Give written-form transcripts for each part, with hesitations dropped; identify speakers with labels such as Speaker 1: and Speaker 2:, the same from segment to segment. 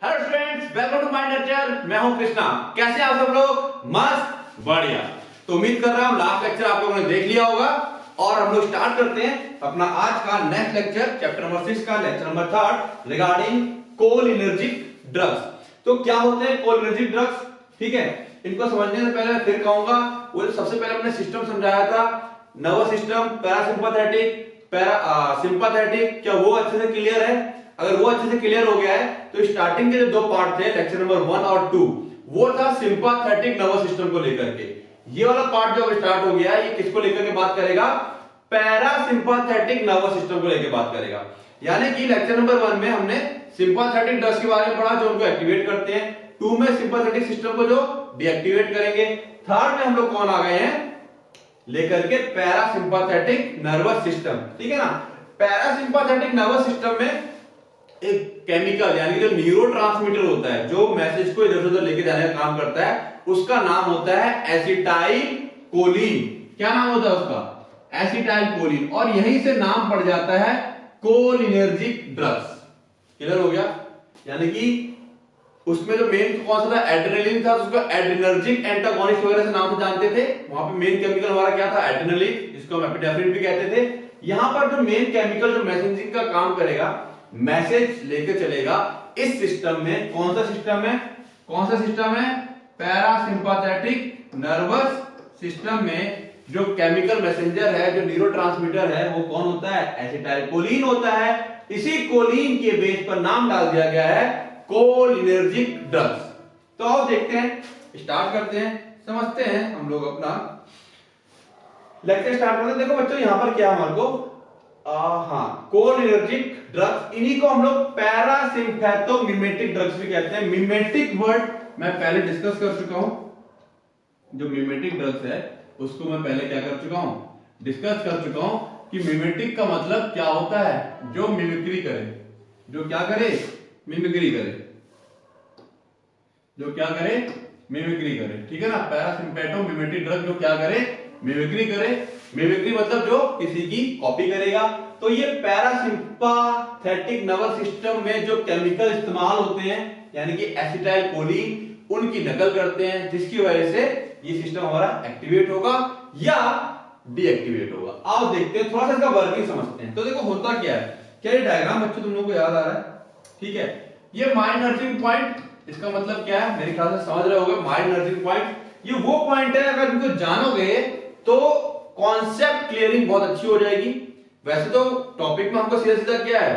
Speaker 1: Hello students, welcome to my lecture. मैं हूं कृष्णा। कैसे हैं आप सब लोग? मस्त, बढ़िया। तो उम्मीद कर रहा हूं लास्ट लेक्चर आप लोगों ने देख लिया होगा और हम लोग स्टार्ट करते हैं अपना आज का नेक्स्ट लेक्चर, चैप्टर नंबर 6 का lecture number 3 regarding cholinergic drugs. तो क्या होते हैं कोलिनर्जिक ड्रग्स? ठीक है, इनको समझने से पहले फिर कहूंगा वो सबसे पहले हमने सिस्टम समझाया था, नर्वस सिस्टम, पैरासिम्पैथेटिक, सिंपैथेटिक। क्या वो अच्छे से क्लियर है? अगर वो अच्छे से क्लियर हो गया है तो स्टार्टिंग के जो दो पार्ट थे लेक्चर नंबर 1 और 2 वो था सिंपैथेटिक नर्वस सिस्टम को लेकर के। ये वाला पार्ट जो स्टार्ट हो गया है ये किसको लेकर के बात करेगा? पैरासिम्पैथेटिक नर्वस सिस्टम को लेकर बात करेगा। यानी कि लेक्चर नंबर 1 में हमने सिंपैथेटिक ड्रग्स के बारे में पढ़ा जो उनको एक्टिवेट करते हैं, 2 में सिंपैथेटिक सिस्टम को जो डीएक्टिवेट करेंगे, थर्ड में हम लोग कौन आ गए हैं लेकर के पैरासिम्पैथेटिक नर्वस सिस्टम। ठीक है ना। पैरासिम्पैथेटिक नर्वस सिस्टम में एक केमिकल यानी जो न्यूरोट्रांसमीटर होता है जो मैसेज को इधर उधर लेके जाने का काम करता है, उसका नाम होता है एसिटाइल कोलिन। क्या नाम होता है उसका? Acetyl choline. और यहीं से नाम पड़ जाता है कोलिनर्जिक ड्रग्स। क्लियर हो गया? यानी कि उसमें जो मेन कौन सा था? एड्रेनलिन था, तो उसको एड्रेनर्जिक एंटागोनिस्ट वगैरह से नाम से जानते थे। वहां पे मेन केमिकल हमारा क्या था? एड्रेनलिन, जिसको हम एपिनेफ्रिन भी कहते थे। यहां पर जो मेन केमिकल जो मैसेजिंग का काम करेगा, मैसेज लेके चलेगा इस सिस्टम में। कौन सा सिस्टम है? कौन सा सिस्टम है? पैरासिम्पैथेटिक नर्वस सिस्टम में जो केमिकल मैसेंजर है, जो न्यूरोट्रांसमीटर है, वो कौन होता है? एसिटाइल कोलिन होता है। इसी कोलिन के बेस पर नाम डाल दिया गया है कोलिनर्जिक ड्रग्स। तो आओ देखते हैं, स्टार्ट करते हैं, समझते हैं हम लोग अपना लेक्चर स्टार्ट करते हैं। देखो बच्चों यहां पर क्या हमारे को हाँ, कोलिनर्जिक ड्रग्स, इन्हीं को हम लोग पैरासिम्पैथोमिमेटिक ड्रग्स भी कहते हैं। मिमेटिक वर्ड मैं पहले डिस्कस कर चुका हूं। जो मिमेटिक ड्रग्स है उसको मैं पहले क्या कर चुका हूं? डिस्कस कर चुका हूं कि मिमेटिक का मतलब क्या होता है? जो मिमिक्री करे। जो क्या करे? मिमिक्री करे। जो क्या करे? मिमिक्री करे। ठीक है ना। पैरासिम्पैथोमिमेटिक ड्रग जो क्या करे? मिमिक्री करे। मिमिक्री मतलब जो किसी की कॉपी करेगा। तो ये पैरासिम्पैथेटिक नर्वस सिस्टम में जो केमिकल इस्तेमाल होते हैं यानी कि एसिटाइल कोलिन, उनकी नकल करते हैं, जिसकी वजह से ये सिस्टम हमारा एक्टिवेट होगा या डीएक्टिवेट होगा। आओ देखते हैं, थोड़ा सा इसका वर्किंग समझते हैं। तो देखो होता क्या है, क्या ये डायग्राम बच्चों तुम लोगों को याद आ रहा है? ठीक है, ये माइंड नर्जिंग पॉइंट, इसका मतलब क्या है? मेरे ख्याल से समझ रहे होगे। माइंड नर्जिंग पॉइंट ये वो पॉइंट है, अगर इनको जानोगे तो कॉन्सेप्ट क्लियरिंग बहुत अच्छी हो जाएगी। वैसे तो टॉपिक में हमको सीधा सीधा क्या है?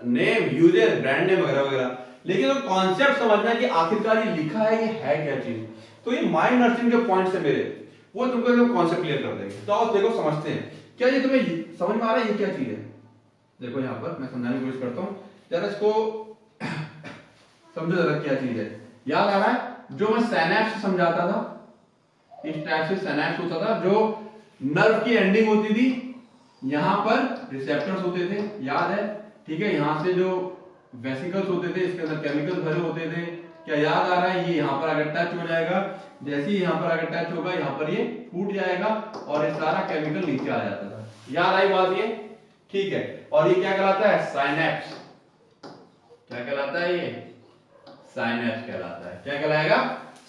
Speaker 1: नेम, यूजर, ब्रांड नेम वगैरह वगैरह, लेकिन तो कॉन्सेप्ट समझना कि आखिरकार ये लिखा है, ये है क्या चीज। तो ये माइंड नर्जिंग जो पॉइंट्स है मेरे, वो तुमको एकदम कॉन्सेप्ट क्लियर कर देंगे। तो आओ देखो समझते हैं। क्या ये तुम्हें समझ में आ रहा है ये क्या चीज है? देखो यहां पर मैं समझाने की कोशिश करता हूं, जरा इसको समझो जरा क्या चीज है। याद आ रहा है जो मैं सिनैप्स समझाता था? इस टाइप से सिनैप्स होता था, जो नर्व की एंडिंग होती थी, यहां पर रिसेप्टर्स होते थे, याद है? ठीक है, यहां से जो वेसिकल्स होते थे, इसके अंदर केमिकल भरे होते थे। क्या याद आ रहा है? ये यहां पर अगर टच हो जाएगा, जैसे ही यहां पर अगर टच होगा, यहां पर ये फूट जाएगा और ये सारा केमिकल नीचे आ जाता था। याद आई बात ये? ठीक है, और ये क्या कहलाता है? साइनेप्स। क्या कहलाता है ये? साइनेप्स कहलाता है। क्या कहलाएगा?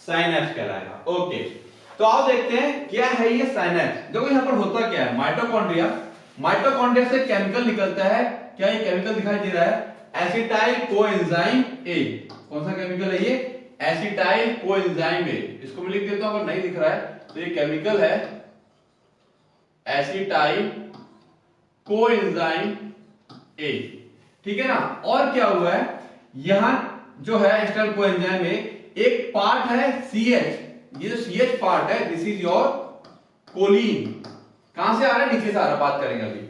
Speaker 1: साइनेप्स कहलाएगा। ओके, तो आओ देखते हैं क्या है ये साइनेप्स। देखो यहां पर होता क्या है? माइटोकॉन्ड्रिया, माइटोकॉन्ड्रिया से केमिकल निकलता है। क्या ये केमिकल दिखाई दे रहा है? Acetyl coenzyme A. कौन सा केमिकल है ये? Acetyl coenzyme A. इसको मैं लिख देता हूं अगर नहीं दिख रहा है तो। ये केमिकल है एसिटाइल कोएंजाइम ए। ठीक है ना। और क्या हुआ है? यहां जो है एसिटाइल कोएंजाइम ए, एक पार्ट है सीएच। ये जो सीएच पार्ट है, दिस इज योर कोलिन। कहां से आ रहा है? नीचे से आ रहा है, बात करेंगे अभी।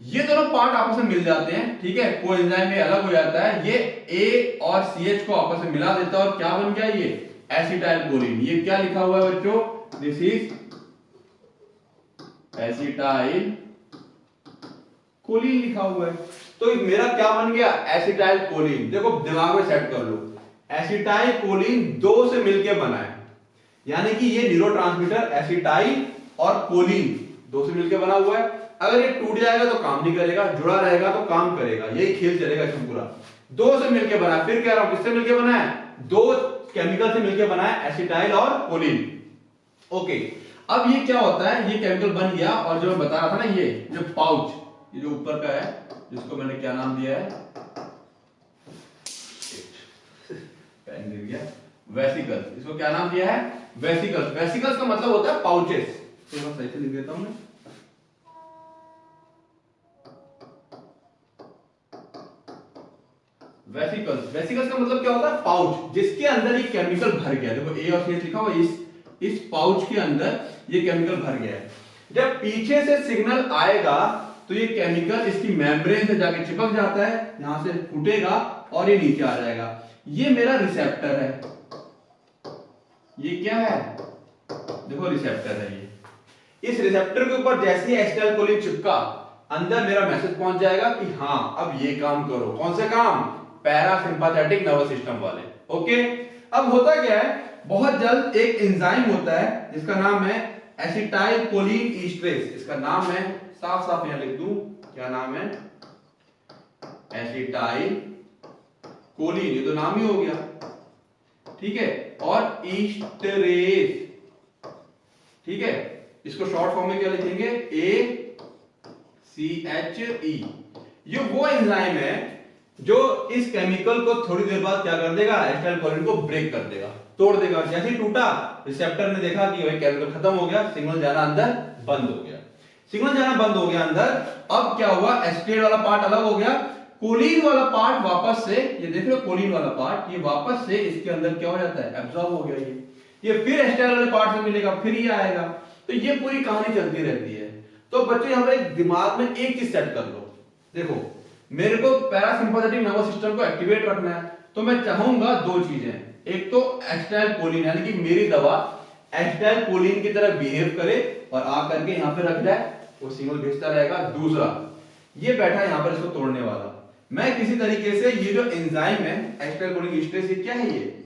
Speaker 1: ये दोनों पार्ट आपस में मिल जाते हैं। ठीक है, कोएंजाइम में अलग हो जाता है, ये ए और सीएच को आपस में मिला देता है और क्या बन गया? ये एसिटाइल कोलिन। ये क्या लिखा हुआ है बच्चों? दिस इज एसिटाइल कोलिन लिखा हुआ है। तो मेरा क्या बन गया? Acetyl Colin. देखो दिमाग में सेट कर लो, एसिटाइल कोलिन दो से मिलकर बना है, यानी कि ये न्यूरोट्रांसमीटर एसिटाइल और कोलिन दो से मिलकर बना हुआ है। अगर ये टूट जाएगा तो काम नहीं करेगा, जुड़ा रहेगा तो काम करेगा। यही खेल चलेगा इसमें पूरा। दो से मिलकर बना है, फिर कह रहा हूं किससे मिलकर बना है, दो केमिकल से मिलकर बना है, एसिटाइल और कोलिन। ओके, अब ये क्या होता है, ये केमिकल बन गया और जो मैं बता रहा था ना, ये जो पाउच, ये जो ऊपर का है, जिसको मैंने क्या नाम दिया है, पेन गिर गया, वेसिकल्स, इसको क्या नाम दिया है, वेसिकल्स। वेसिकल्स का मतलब होता है पाउचेस। तो मैं सही से लिख देता हूं मैं, वेसिकल्स। वेसिकल्स का मतलब क्या होता है, पाउच, जिसके अंदर ये केमिकल भर गया। देखो ए और सी लिखा हुआ, इस पाउच के अंदर ये केमिकल भर गया है। जब पीछे से सिग्नल आएगा तो ये केमिकल इसकी मेम्ब्रेन से जाके चिपक जाता है, यहां से फूटेगा और ये नीचे आ जाएगा। ये मेरा रिसेप्टर है, ये क्या है, देखो रिसेप्टर है ये। इस रिसेप्टर के ऊपर जैसे ही एसिटाइलकोलिन चिपका, अंदर मेरा मैसेज पहुंच जाएगा कि हाँ अब ये काम करो। कौन से काम, पैरासिम्पैथेटिक नर्वस सिस्टम वाले। ओके, अब होता क्या है, बहुत जल्द एक एंजाइम होता है जिसका नाम है एसिटाइलकोलिन ईस्ट्रेस। इसका नाम है, साफ साफ यहां लिख दूं, क्या नाम है, एसिटाइल कोलिन, ये तो नाम ही हो गया, ठीक है, और ईस्टरेज, ठीक है। इसको शॉर्ट फॉर्म में क्या लिखेंगे, ACHE। ये वो एंजाइम है जो इस केमिकल को थोड़ी देर बाद क्या कर देगा, एसिटाइलकोलिन को ब्रेक कर देगा, तोड़ देगा। जैसे ही टूटा, रिसेप्टर ने देखा कि भाई केमिकल खत्म हो गया, सिग्नल जाना अंदर बंद हो गया। सिग्नल जाना बंद हो गया अंदर। अब क्या हुआ, एसिटेट वाला पार्ट अलग हो गया, कोलिन वाला पार्ट वापस से, ये देख रहे हो कोलिन वाला पार्ट, ये वापस से इसके अंदर क्या हो जाता है, एब्जॉर्ब हो गया। ये फिर एसिटाइल वाले पार्ट से मिलेगा, फिर ये आएगा। तो ये पूरी कहानी चलती रहती है। तो बच्चे यहाँ पर एक दिमाग में एक चीज सेट कर लो, देखो मेरे को पैरासिम्पैथेटिक नर्वस सिस्टम को एक्टिवेट रखना है, तो मैं चाहूंगा दो चीजें, एक तो एसिटाइलकोलिन यानी कि मेरी दवा एसिटाइलकोलिन की तरह बिहेव करे और आकर के यहां पे रख जाए, वो सिग्नल भेजता रहेगा। दूसरा, ये बैठा यहां पर इसको तोड़ने वाला, मैं किसी तरीके से ये जो एंजाइम है एसिटाइलकोलिन ईस्ट्रेस, ये क्या है, ये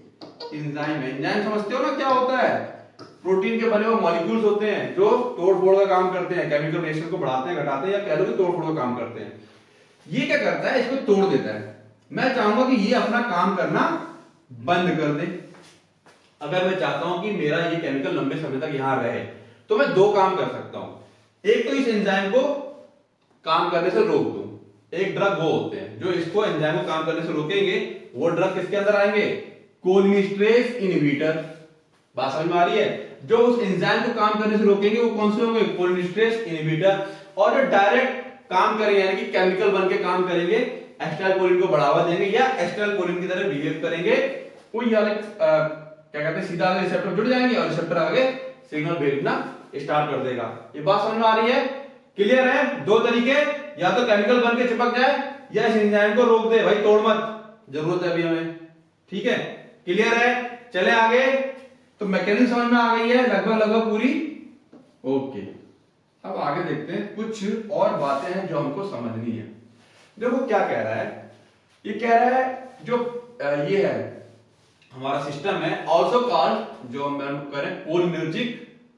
Speaker 1: एंजाइम है। एंजाइम समझते हो ना क्या होता है, प्रोटीन के बने हुए मॉलिक्यूल्स होते हैं जो तोड़ फोड़ का काम करते हैं, केमिकल रिएक्शन को बढ़ाते हैं, घटाते हैं, या कह लो कि तोड़ फोड़ का काम करते हैं। ये क्या करता है, इसको तोड़ देता है। मैं चाहूंगा कि ये अपना काम करना बंद कर दे। अगर मैं चाहता हूं कि मेरा ये केमिकल लंबे समय तक यहां रहे, तो मैं दो काम कर सकता हूं। एक तो इस एंजाइम को काम करने से रोक दूं। एक ड्रग वो होते हैं जो इसको एंजाइम को काम करने से रोकेंगे, वो ड्रग किसके अंदर आएंगे, कोलिनेस्टरेज इनहिबिटर। बात समझ में आ रही है, जो उस एंजाइम को काम करने से रोकेंगे वो कौन से होंगे, कोलिनेस्टरेज इनहिबिटर। और जो डायरेक्ट काम करेंगे यानी कि केमिकल बन के काम करेंगे, एसिटाइलकोलिन को बढ़ावा देंगे या एसिटाइलकोलिन की तरह बिहेव करेंगे, वो ये क्या कहते हैं, सीधा रिसेप्टर जुड़ जाएंगे और रिसेप्टर आगे सिग्नल भेजना स्टार्ट कर देगा। ये बात समझ में आ रही है, क्लियर है। दो तरीके, या तो केमिकल बन के चिपक जाए या इस एंजाइम को रोक दे, भाई तोड़ मत, जरूरत है अभी हमें, ठीक है, क्लियर है। चले आगे, तो मैकेनिज्म समझ में आ गई है लगभग पूरी। ओके, अब आगे देखते हैं, कुछ और बातें हैं जो हमको समझनी है। देखो क्या कह रहा है, ये कह रहा है जो ये है हमारा सिस्टम है, ऑल्सो कॉल्ड, जो हम करें कोलिनर्जिक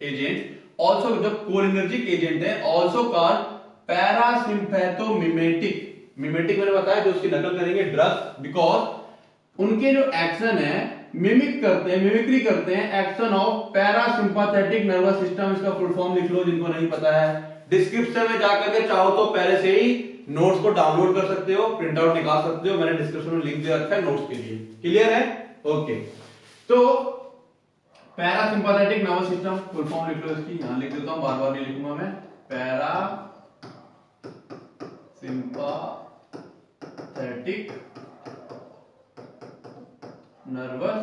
Speaker 1: एजेंट, ऑल्सो जो कोलिनर्जिक एजेंट है, ऑल्सो कॉल्ड पैरासिम्पैथोमिमेटिक। मिमेटिक मैंने बताया जो उसकी नकल करेंगे ड्रग्स, बिकॉज उनके जो एक्शन है मिमिक करते हैं, मिमिक्री करते हैं action of parasympathetic nervous system. इसका फुल फॉर्म लिख लो जिनको नहीं पता है, डिस्क्रिप्शन में जाकर के चाहो तो पहले से ही नोट्स को डाउनलोड कर सकते हो, प्रिंट आउट निकाल सकते हो, मैंने डिस्क्रिप्शन में लिंक दे रखा है नोट्स के लिए, क्लियर है। ओके, तो parasympathetic nervous system full form लिख लो इसकी, यहां लिख देता हूं, बार बार नहीं लिखूंगा मैं। पैरासिम्पैथेटिक नर्वस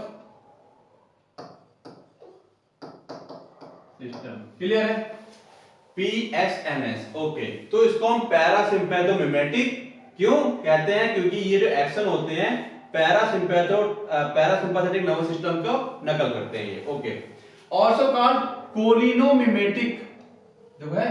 Speaker 1: सिस्टम, क्लियर है, PSNS। ओके, तो इसको हम पैरासिम्पैथोमिमेटिक क्यों कहते हैं, क्योंकि ये जो एक्शन होते हैं पैरासिम्पैथेटिक नर्वस सिस्टम को नकल करते हैं ये। ओके, ऑल्सो कॉल्ड कोलिनोमिमेटिक, जो है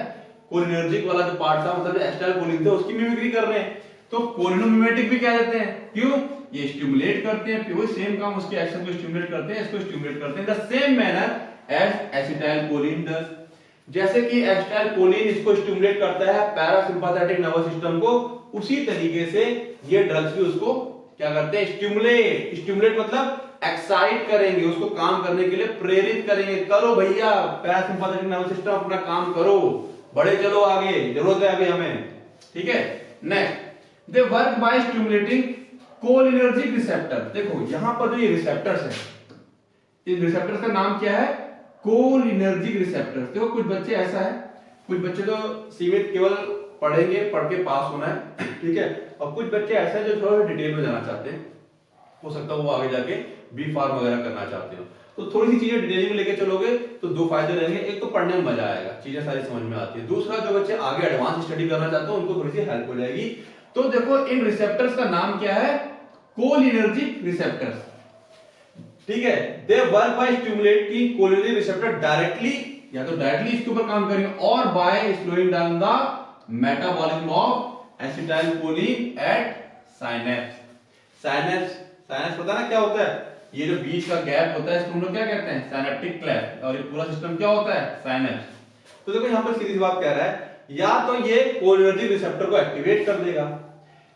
Speaker 1: कोलिनर्जिक वाला जो पार्ट था, मतलब एसिटाइलकोलिन थे उसकी मिमिक्री कर रहे हैं, तो कोलिनोमिमेटिक भी कह देते हैं। क्यों, ये स्टिमुलेट करते हैं, वही सेम काम उसके एक्शन को स्टिमुलेट करते हैं, इसको स्टिमुलेट करते हैं the same manner as acetylcholine does. जैसे कि एसिटाइलकोलिन इसको स्टिमुलेट करता है पैरासिम्पैथेटिक नर्वस सिस्टम को, उसी तरीके से ये ड्रग्स भी उसको क्या करते हैं, स्टिमुलेट। स्टिमुलेट मतलब एक्साइट करेंगे, उसको काम करने के लिए प्रेरित करेंगे, करो भैया पैरासिम्पैथेटिक नर्वस सिस्टम अपना काम करो, बढ़े चलो आगे, जरूरत है अभी हमें। ठीक है, next they work by stimulating cholinergic receptor. देखो यहां पर जो ये रिसेप्टर्स है, इन रिसेप्टर्स का नाम क्या है, कोलिनर्जिक रिसेप्टर्स। देखो कुछ बच्चे ऐसा है, कुछ बच्चे तो सीमित केवल पढ़ेंगे, पढ़ के पास होना है, ठीक है, और कुछ बच्चे ऐसे हैं जो थोड़ा डिटेल में जाना चाहते हैं, हो सकता है वो आगे जाके बी फार्म वगैरह करना चाहते हो, तो थोड़ी सी चीजें डिटेल में लेके चलोगे तो दो फायदे रहेंगे। एक तो पढ़ने में मजा आएगा, चीजें सारी समझ में आती है, दूसरा जो बच्चे आगे एडवांस स्टडी करना चाहते हैं उनको थोड़ी सी हेल्प हो जाएगी। तो देखो इन रिसेप्टर्स का नाम क्या है, कोलिनर्जिक रिसेप्टर्स। ठीक है, they work by stimulating cholinergic receptor directly, या तो डायरेक्टली इसके ऊपर काम करेंगे, और by slowing down the metabolism of acetylcholine at synapse. Synapse, synapse पता ना क्या होता है, ये जो बीच का गैप होता है इसको हम लोग क्या कहते हैं, साइनेप्टिक क्लेफ्ट, और ये पूरा सिस्टम क्या होता है, साइनेप्स। तो देखो यहां पर सीधी बात कह रहा है, या तो ये कोलिनर्जिक रिसेप्टर को एक्टिवेट कर देगा,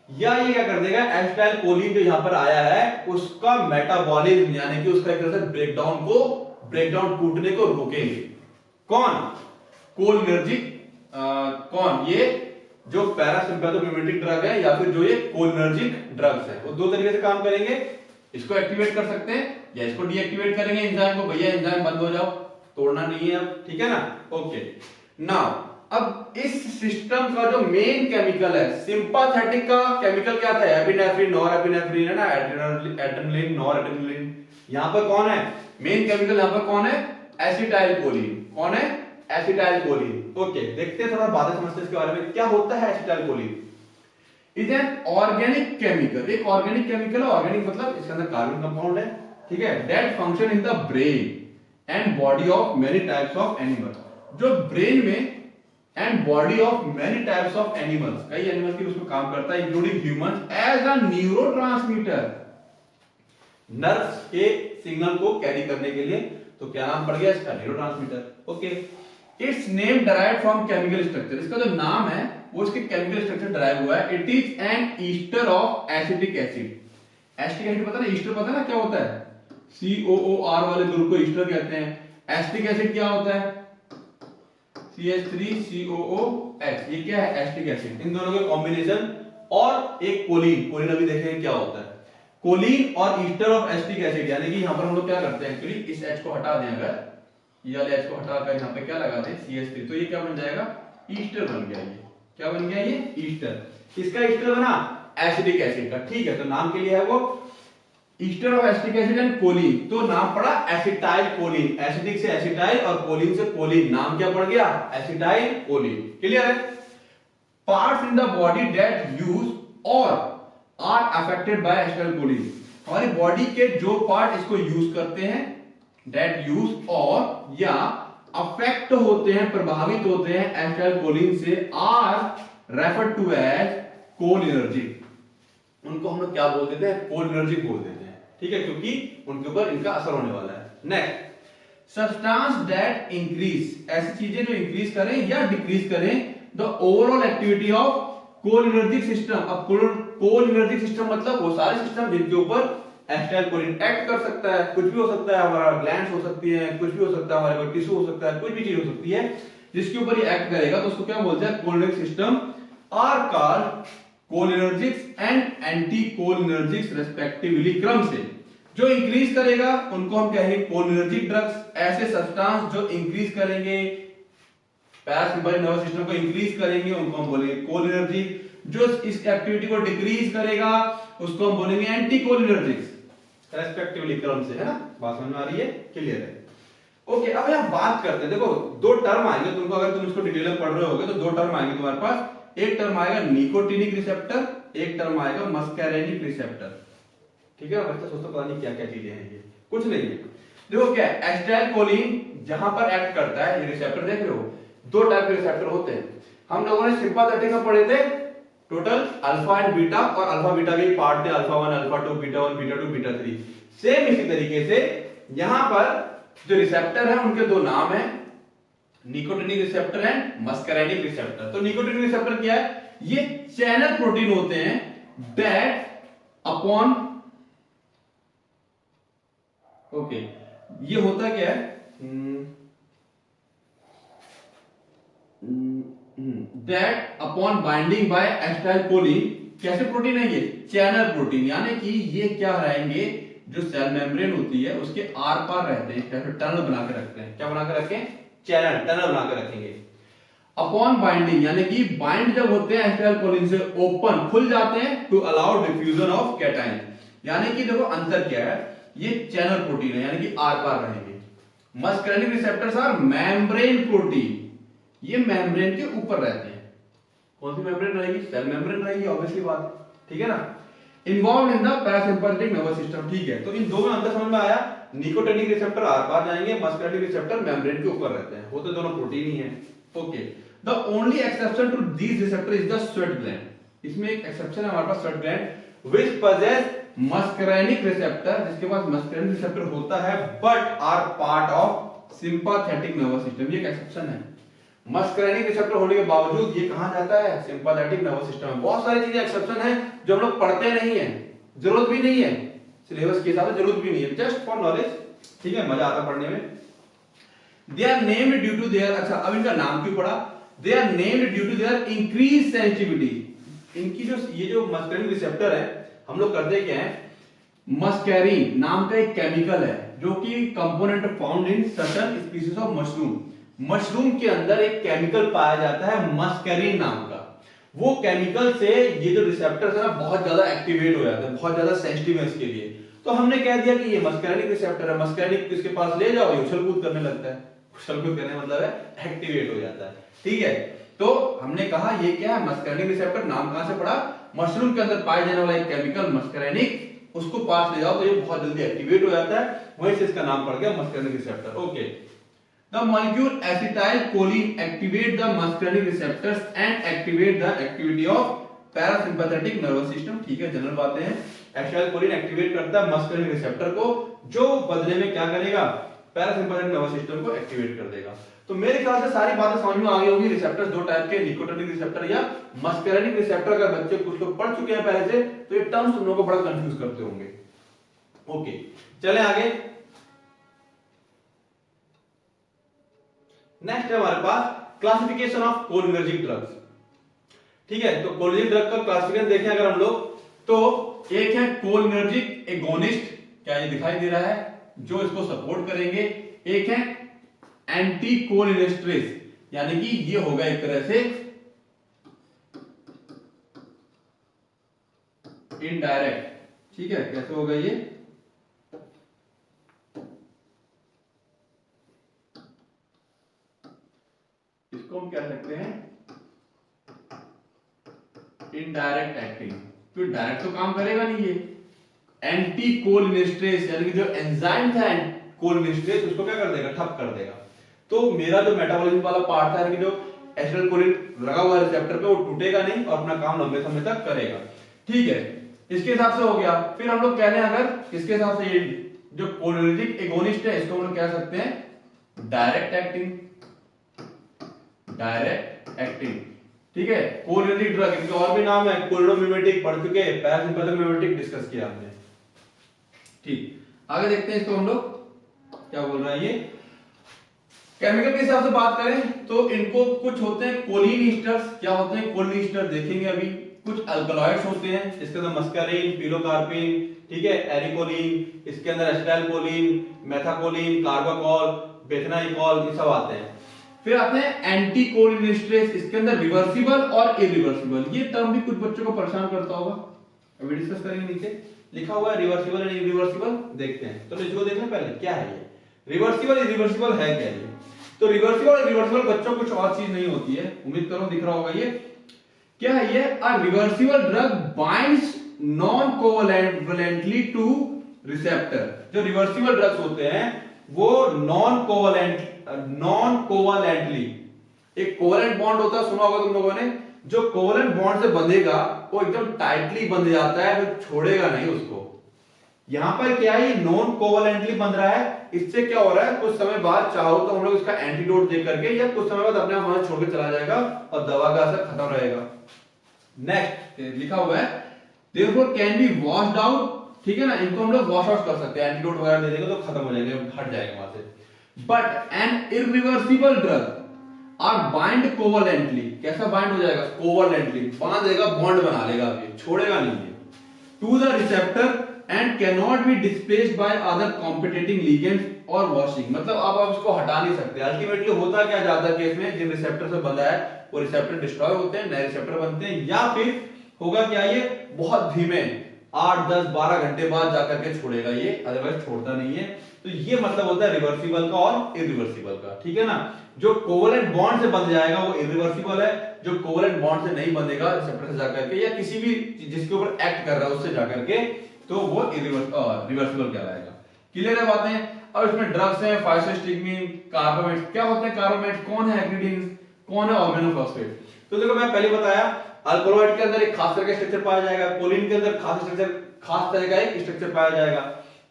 Speaker 1: या ये क्या कर देगा, एसिटाइल कोलिन जो यहां पर आया है उसका मेटाबॉलिज्म यानी कि उसका एक तरह से ब्रेकडाउन टूटने को रोकेंगे। कौन, कोलिनर्जिक, कौन, ये जो पैरासिम्पैथोमिमेटिक ड्रग है या फिर जो ये कोलिनर्जिक ड्रग्स है, वो दो तरीके से काम करेंगे। इसको एक्टिवेट कर सकते हैं या इसको डीएक्टिवेट करेंगे एंजाइम को, भैया एंजाइम बंद हो जाओ, तोड़ना नहीं है अब, ठीक है ना। ओके, नाउ अब इस सिस्टम का जो मेन केमिकल है, सिंपैथेटिक का केमिकल क्या था, एपिनेफ्रिन, नॉरएपिनेफ्रिन है ना, एड्रेनलिन, नॉरएड्रेनलिन। यहां पर कौन है मेन केमिकल, यहां पर कौन है, एसिटाइल कोलिन। कौन है, एसिटाइल कोलिन। ओके, देखते हैं थोड़ा बातें समझते हैं इसके बारे में, क्या होता है acetylcholine. Is an organic chemical, एक ऑर्गेनिक केमिकल है, ऑर्गेनिक मतलब इसके अंदर कार्बन कंपाउंड है, ठीक है, that function in the brain and body of many types of animal, जो ब्रेन में and body of many types of animals, कई एनिमल्स की उसमें काम करता है, including humans, as a neurotransmitter, nerves के सिग्नल को कैरी करने के लिए। तो क्या नाम पड़ गया इसका, neurotransmitter. Okay, it's name derived from chemical structure, इसका जो नाम है वो इसके केमिकल स्ट्रक्चर डिराइव हुआ है। It is an Easter of acetic acid. Acetic acid पता ना, ईस्टर पता ना क्या होता है, COOR वाले ग्रुप को ईस्टर कहते हैं। एसिटिक एसिड क्या होता है, CH3COOH, ये क्या है, एसिटिक एसिड, इन दोनों के कॉम्बिनेशन, और एक कोलिन, कोलिन अभी देखेंगे क्या होता है, कोलिन और ईस्टर ऑफ एसिटिक एसिड, यानी कि यहां पर हम लोग क्या करते हैं, एक्चुअली इस H को हटा दें, अगर ये वाले H को हटाकर यहां पे क्या लगा दें, CH3, तो ये क्या बन जाएगा, ईस्टर बन गया। ये क्या बन गया, ये ईस्टर। इसका ईस्टर बना एसिटिक एसिड का, ठीक है, तो नाम के लिए है वो ester of acetic acid and choline, तो नाम पड़ा एसिटाइल कोलिन। एसिटिक से एसिटाइल और कोलिन से कोलिन, नाम क्या पड़ गया, एसिटाइल कोलिन। क्लियर है। Parts in the body that use or are affected by acetyl choline, हमारी बॉडी के जो पार्ट इसको यूज करते हैं, दैट यूज और या अफेक्ट होते हैं, प्रभावित होते हैं एसिटाइल कोलिन से, are referred to as cholinergic. उनको हम लोग क्या बोल देते हैं, कोलिनर्जिक बोल देते हैं, ठीक है, क्योंकि उनके ऊपर इनका असर होने वाला है। नेक्स्ट, सब्सटेंस दैट इंक्रीज, ऐसी चीजें जो इंक्रीज करें या डिक्रीज करें the overall activity of cholinergic system. अब कोलिनर्जिक सिस्टम मतलब वो सारे सिस्टम जिनके ऊपर एसिटाइल कोलिन एक्ट कर सकता है, कुछ भी हो सकता है, हमारा ग्लैंड्स हो सकती है, कुछ भी हो सकता है, हमारे टिश्यू हो सकता है, कुछ भी चीज हो सकती है जिसके ऊपर ये एक्ट करेगा, तो उसको क्या बोलते हैं, cholinergic system are called cholinergics and anticholinergics respectively. क्रम से जो इंक्रीज करेगा उनको हम कहेंगे कोलिनर्जिक ड्रग्स, ऐसे सब्सटेंस जो इंक्रीज करेंगे पैरासिम्पैथेटिक नर्वस सिस्टम को इंक्रीज करेंगे उनको हम बोलेंगे कोलिनर्जिक, जो इस एक्टिविटी को डिक्रीज करेगा उसको हम बोलेंगे एंटी कोलिनर्जिक्स रेस्पेक्टिवली, क्रम से, है ना, बात समझ में आ रही है, क्लियर है। ओके, अब यहां बात करते हैं, देखो दो टर्म आएंगे तुमको, अगर तुम इसको डिटेल में पढ़ रहे होगे तो दो टर्म आएंगे तुम्हारे पास, एक टर्म आएगा निकोटिनिक रिसेप्टर, एक टर्म आएगा मस्कैरेनिक रिसेप्टर, ठीक है। बच्चा सोचता पता नहीं क्या क्या चीजें हैं, ये कुछ नहीं है। देखो क्या एसिटाइल कोलिन जहां पर एक्ट करता है, ये रिसेप्टर देख रहे हो, दो टाइप के रिसेप्टर होते हैं। हम लोगों ने सिंपैथेटिक में पढ़े थे टोटल अल्फा एंड बीटा, और अल्फा बीटा के पार्ट थे, alpha 1, alpha 2, beta 1, beta 2, beta 3। Same इसी तरीके से यहां पर जो रिसेप्टर है उनके दो नाम है, nicotinic receptor and muscarinic receptor. तो निकोटिनिक रिसेप्टर क्या है, ये चैनल प्रोटीन होते हैं दैट अपॉन, ओके, ये होता क्या है, that upon binding by acetylcholine, कैसे प्रोटीन है ये, चैनल प्रोटीन, यानी कि ये क्या रहेंगे, जो सेल मेम्ब्रेन होती है उसके आर पार रहते हैं, कैसे टनल बना के रखते हैं, क्या बना के रखें, चैनल, टनल बना के रखेंगे। अपॉन बाइंडिंग यानी कि बाइंड जब होते हैं एसिटाइलकोलिन से, ओपन, खुल जाते हैं, to allow diffusion of cation, यानी कि देखो अंतर क्या है, ये चैनल प्रोटीन है यानी कि आर पार रहेंगे। Muscarinic receptors are membrane protein, ये मेम्ब्रेन के ऊपर रहते हैं। कौन सी मेम्ब्रेन रहेगी, सेल मेम्ब्रेन रहेगी, ऑब्वियसली बात है, ठीक है ना। Involve in the parasympathetic nervous system, ठीक है, तो इन दो में अंतर समझ में आया। निकोटिनिक रिसेप्टर आर पार जाएंगे, मस्कुलिन रिसेप्टर मेम्ब्रेन के ऊपर रहते हैं, वो तो दोनों प्रोटीन ही है। Okay, the only exception to these receptor is the sweat gland, इसमें एक एक्सेप्शन है हमारे पास, sweat gland which possess muscarinic receptor, जिसके पास मस्कुलिन रिसेप्टर होता है, but are part of sympathetic nervous system, ये एक एक्सेप्शन है। मस्कुलिनिक रिसेप्टर होने के बावजूद ये कहां जाता है, सिंपैथेटिक नर्वस सिस्टम में। बहुत सारी चीजें एक्सेप्शन है जो हम लोग पढ़ते नहीं है, जरूरत भी नहीं है, सिलेबस के हिसाब से जरूरत भी नहीं है, जस्ट फॉर नॉलेज, ठीक है, मजा आता पढ़ने में। They are named due to their, अच्छा अब इनका नाम क्यों पड़ा, they are named due to their increase sensitivity, इनकी जो ये जो मस्कुलिनिक रिसेप्टर है, हम लोग करते क्या है, मस्कैरिन नाम का एक केमिकल है जो कि component found in certain species of mushroom, mushroom के अंदर एक केमिकल पाया जाता है मस्कैरिन नाम का, वो केमिकल से ये जो रिसेप्टर्स है ना बहुत ज्यादा एक्टिवेट हो जाते हैं, बहुत ज्यादा सेंसिटिव है इसके लिए। तो हमने कह दिया कि ये मस्कैरिक रिसेप्टर है, मस्कैरिक इसके पास ले जाओ, ये उछल कूद करने लगता है, उछल कूद करने मतलब है एक्टिवेट हो जाता है, ठीक है। तो हमने कहा ये क्या है, मस्कैरिक रिसेप्टर, नाम कहां से पड़ा, मशरूम के अंदर पाए जाने वाला एक केमिकल मस्कैरिक, उसको पास ले जाओ तो ये बहुत जल्दी एक्टिवेट हो जाता है, वहीं से इसका नाम पड़ गया muscarinic receptor. Okay, the molecule acetylcholine activate the muscarinic receptors and activate the activity of parasympathetic nervous system, ठीक है, जनरल बातें हैं। acetylcholine एक्टिवेट करता है मस्कुलिन रिसेप्टर को, जो बदले में क्या करेगा, पैरासिम्पैथेटिक नर्वस सिस्टम को एक्टिवेट कर देगा। तो मेरे ख्याल से सारी बातें समझ में आ गई होगी। रिसेप्टर्स दो टाइप के, निकोटिनिक रिसेप्टर या मस्कुलिनिक रिसेप्टर, अगर बच्चे कुछ लोग पढ़ चुके हैं पहले से तो ये टर्म्स तुम लोगों को बड़ा कंफ्यूज करते होंगे। ओके, चलें आगे। नेक्स्ट है हमारे पास क्लासिफिकेशन ऑफ कोलिनर्जिक ड्रग्स, ठीक है। तो कोलिनर्जिक ड्रग का क्लासिफिकेशन देखें अगर हम लोग, तो एक है कोलिनर्जिक एगोनिस्ट, क्या ये दिखाई दे रहा है, जो इसको सपोर्ट करेंगे। एक है एंटी कोलिनेस्ट्रेस, यानी कि ये होगा एक तरह से इनडायरेक्ट, ठीक है, कैसे होगा ये, इसको हम कह सकते हैं इनडायरेक्ट एक्टिंग, क्योंकि डायरेक्ट तो काम करेगा नहीं ये। एंटी कोलिनेस्ट्रेस यानी कि जो एंजाइम था कोलिनेस्ट्रेस, उसको क्या कर देगा, ठप कर देगा। तो मेरा जो मेटाबॉलिज्म वाला पार्ट था कि जो एसिटाइलकोलिन लगा हुआ रिसेप्टर पे, वो टूटेगा नहीं और अपना काम लंबे समय तक करेगा, ठीक है। इसके हिसाब से हो गया। फिर हम लोग कह रहे हैं अगर इसके हिसाब से ये जो कोलिनर्जिक एगोनिस्ट है, इसको हम लोग कह सकते हैं डायरेक्ट एक्टिंग, डायरेक्ट एक्टिंग, ठीक है। कोलिनर्जिक ड्रग, इनके और भी नाम है, कोलिनोमिमेटिक पढ़ चुके, पैरासिम्पैथेटिक मिमेटिक डिस्कस किया हमने, ठीक। आगे देखते हैं इसको हम लोग क्या बोल रहा है ये। केमिकल के हिसाब से बात करें तो इनको कुछ होते हैं कोलिन ईस्टर्स, क्या होते हैं कोलिन ईस्टर देखेंगे अभी। कुछ अल्कलॉइड्स होते हैं, इसके अंदर मस्करीन, पिलोकार्पिन, ठीक है, एरिकोलिन, इसके अंदर एसिटाइलकोलिन, मेथाकोलिन, कार्बाकोल, बेथनाइकोल, ये सब आते हैं। फिर आते हैं एंटी कोलिनेस्ट्रेस, इसके अंदर रिवर्सिबल और इरिवर्सिबल, ये टर्म भी कुछ बच्चों को परेशान करता होगा, अभी डिस्कस करेंगे। नीचे लिखा हुआ है रिवर्सिबल एंड इरिवर्सिबल, देखते हैं। तो इसको देखना पहले क्या है ये रिवर्सिबल इरिवर्सिबल है क्या ये। तो रिवर्सिबल और इरिवर्सिबल बच्चों कुछ और चीज नहीं होती है, उम्मीद करो दिख रहा होगा ये क्या है। ये a reversible drug binds non covalently two receptor. जो रिवर्सिबल ड्रग्स होते हैं वो नॉन कोवैलेंटली, एक कोवैलेंट बॉन्ड होता है, सुना होगा तुम लोगों ने, जो कोवैलेंट बॉन्ड से बंधेगा वो एकदम टाइटली बंध जाता है, फिर छोड़ेगा नहीं उसको। यहां पर क्या है, ये नॉन कोवैलेंटली बंध रहा है। इससे क्या हो रहा है, कुछ समय बाद चाहो तो हम लोग इसका एंटीडोट दे करके या कुछ समय बाद अपने आप छोड़ के चला जाएगा और दवा का असर खत्म रहेगा। नेक्स्ट लिखा हुआ है therefore can be washed out, ठीक है ना, इनको हम लोग वॉश आउट कर सकते हैं, एंटीडोट वगैरह दे देंगे तो खत्म हो जाएंगे, हट जाएंगे वहां से। But an irreversible drug are bind covalently, कैसा बाइंड हो जाएगा, कोवलेंटली, बांध देगा, बॉन्ड बना लेगा, अभी छोड़ेगा नहीं है, to the receptor and can not be displaced by other competing ligands और वॉशिंग, मतलब आप उसको हटा नहीं सकते। अल्टीमेटली होता क्या ज्यादा केस में, जिन रिसेप्टर से बंधा है वो रिसेप्टर डिस्ट्रॉय होते हैं, नए रिसेप्टर बनते हैं, या फिर होगा क्या, ये बहुत धीमे 8 10 12 घंटे बाद जाकर के छोड़ेगा ये, अदरवाइज छोड़ता नहीं है। तो ये मतलब होता है रिवर्सिबल का और इरिवर्सिबल का, ठीक है ना। जो कोवलेंट बॉन्ड से बंध जाएगा वो इरिवर्सिबल है, जो कोवलेंट बॉन्ड से नहीं बंधेगा रिसेप्टर से जाकर के या किसी भी जिसके ऊपर एक्ट कर रहा है उससे जाकर के, तो वो रिवर्सिबल कहलाएगा। क्लियर है बातें। अब इसमें ड्रग्स हैं, फाइसोस्टिग्मीन, कार्बामेट्स, क्या होते हैं कार्बामेट्स, कौन है एक्रिडीन, कौन है ऑर्गेनोफॉस्फेट। तो देखो मैं पहले बताया अल्कोलॉइड के अंदर एक खास तरह का स्ट्रक्चर पाया जाएगा, कोलिन के अंदर खास तरह का एक स्ट्रक्चर पाया जाएगा,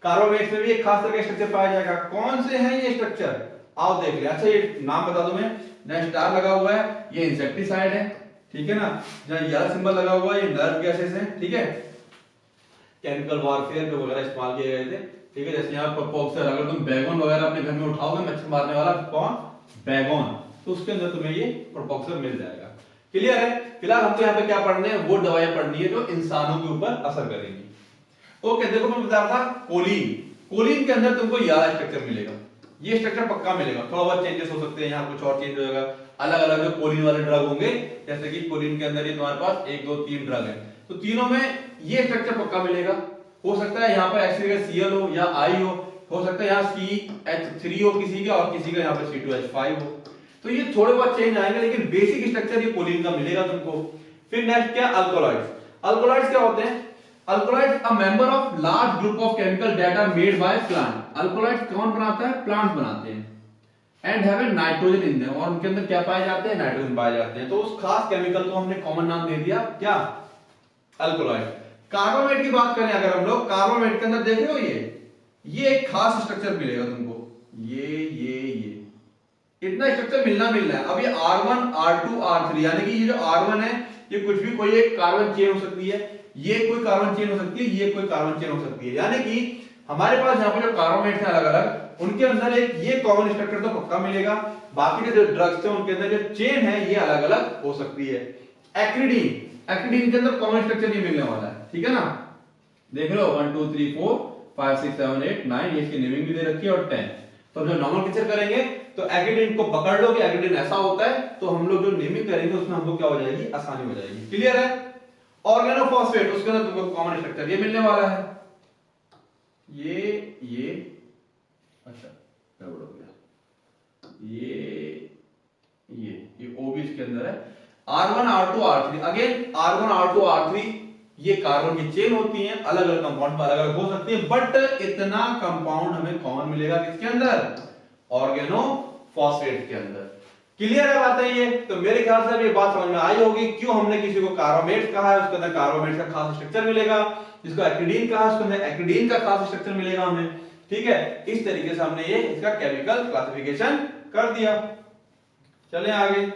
Speaker 1: कार्बामेट्स में भी एक खास तरह का स्ट्रक्चर पाया जाएगा। कौन से हैं ये स्ट्रक्चर, आओ देख ले। अच्छा ये नाम बता दूं मैं, जहां स्टार लगा हुआ है ये इंसेक्टिसाइड है, ठीक है ना, जहां येलो सिंबल लगा हुआ है ये नर्व गैसेस हैं, ठीक है, केमिकल वॉरफेयर पे वगैरह इस्तेमाल किए गए थे, ठीक है। जैसे यहाँ प्रोपोक्सर, अगर तुम बैगन वगैरह अपने घर में उठाओगे मच्छर मारने वाला कौन, बैगन, तो उसके अंदर तुम्हें ये प्रोपोक्सर मिल जाएगा। क्लियर है। फिलहाल हमको यहाँ पे क्या पढ़ने हैं, वो दवाइयां पढ़नी है जो इंसानों के ऊपर असर करेंगी। ओके देखो मैं बता रहा था कोलिन, कोलिन के अंदर तुमको यह स्ट्रक्चर मिलेगा, ये स्ट्रक्चर पक्का मिलेगा, थोड़ा बहुत चेंजेस हो सकते हैं, यहाँ कुछ और चेंज होगा, अलग अलग जो कोलिन वाले ड्रग होंगे, जैसे कि कोलिन के अंदर ये तुम्हारे पास 1 2 3 ड्रग है, तो तीनों में ये स्ट्रक्चर पक्का मिलेगा। हो सकता है यहाँ पर Cl हो या I हो सकता है यहाँ CH3 हो किसी का और किसी का यहाँ पे C2H5 हो, तो ये थोड़े बहुत चेंज आएंगे, लेकिन बेसिक स्ट्रक्चर ये कोलिन का मिलेगा तुमको। फिर नेक्स्ट क्या, अल्कोलॉइड्स। अल्कोलॉइड्स क्या होते हैं, alkaloids a member of large group of chemical that are made by plant. Alkaloids कौन बनाता है, प्लांट्स बनाते हैं, and have a nitrogen in them, और उनके अंदर क्या पाए जाते हैं, नाइट्रोजन पाए जाते हैं। तो उस खास केमिकल को हमने कॉमन नाम दे दिया क्या, अल्कोलॉइड। कार्बामेट की बात करें अगर हम लोग, कार्बामेट के अंदर देख रहे हो ये एक खास स्ट्रक्चर मिलेगा तुमको, ये इतना स्ट्रक्चर मिलना है। अब ये R1 R2 R3 यानी कि ये जो R1 है ये कुछ भी कोई एक कार्बन चेन हो सकती है, ये कोई कार्बन चेन हो सकती है, ये कोई कार्बन चेन हो सकती है, यानी कि हमारे पास यहाँ पर जो कार्बामेट्स हैं अलग अलग, उनके अंदर एक ये कॉमन स्ट्रक्चर तो पक्का मिलेगा, बाकी के जो ड्रग्स हैं उनके अंदर जो चेन है ये अलग अलग हो सकती है। एक्रिडीन के अंदर कॉमन स्ट्रक्चर नहीं मिलने वाला है, ठीक है ना, देख लो 1 2 3 4 5 6 7 8 9, ये इसकी नेमिंग भी दे रखी है, और 10। तो जो नॉमेनक्लेचर करेंगे तो एक्रिडीन को पकड़ लो कि एक्रिडीन ऐसा होता है, तो हम लोग जो नेमिंग करेंगे उसमें हमको क्या हो जाएगी, आसानी हो जाएगी। क्लियर है। ऑर्गेनोफॉस्फेट, उसके अंदर तुमको कॉमन स्ट्रक्चर ये मिलने वाला है, ये अच्छा गड़बड़ हो गया, ये O भी इसके अंदर है। R1 R2 R3, again R1 R2 R3 ये कार्बन की चेन होती हैं, अलग अलग कंपाउंड अलग अलग हो सकती हैं, बट इतना कंपाउंड हमें कॉमन मिलेगा किसके अंदर, ऑर्गेनोफॉस्फेट के अंदर। क्लियर है बात है ये। तो मेरे ख्याल से ये बात समझ में आई होगी क्यों हमने किसी को कार्बामेट कहा है, उसके अंदर कार्बामेट का खास स्ट्रक्चर मिलेगा, जिसको एक्रिडीन कहा उसके अंदर एक्रिडीन का खास स्ट्रक्चर मिलेगा हमें, ठीक है। इस तरीके से हमने ये इसका केमिकल क्लासिफिकेशन कर दिया। चलें आगे।